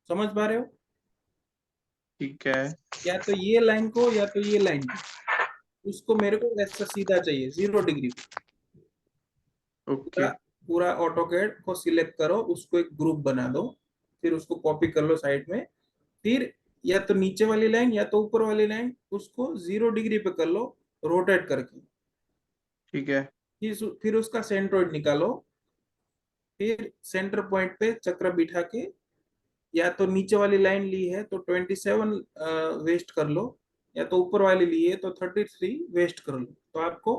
समझ पा रहे हो? ठीक है। या तो ये लाइन को या तो ये लाइन को, उसको मेरे को ऐसा सीधा चाहिए 0 डिग्री पे। ओके पूरा पूरा ऑटोकैड को सिलेक्ट करो, उसको एक ग्रुप बना दो, फिर उसको कॉपी कर लो साइड में, फिर या तो नीचे वाली लाइन या तो ऊपर वाली लाइन, उसको 0 डिग्री पे कर लो रोटेट करके। ठीक है। फिर उसका सेंट्रोइड निकालो, फिर सेंटर पॉइंट पे चक्र बिठा के, या तो नीचे वाली लाइन ली है तो 27 वेस्ट कर लो, या तो ऊपर वाली ली है तो 33 वेस्ट कर लो, तो आपको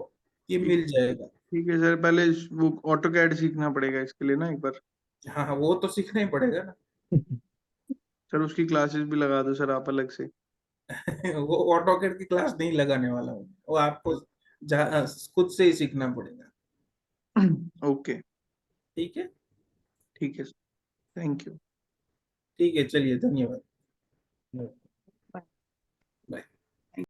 ये ठीक मिल जाएगा। ठीक है सर, पहले वो ऑटो कैड सीखना पड़ेगा इसके लिए ना एक बार। हाँ हाँ, वो तो सीखना ही पड़ेगा ना। सर उसकी क्लासेस भी लगा दो सर आप अलग से। वो ऑटोकैड की क्लास नहीं लगाने वाला हूँ, वो आपको खुद से ही सीखना पड़ेगा। ओके ठीक है। ठीक है सर, थैंक यू। ठीक है, चलिए, धन्यवाद।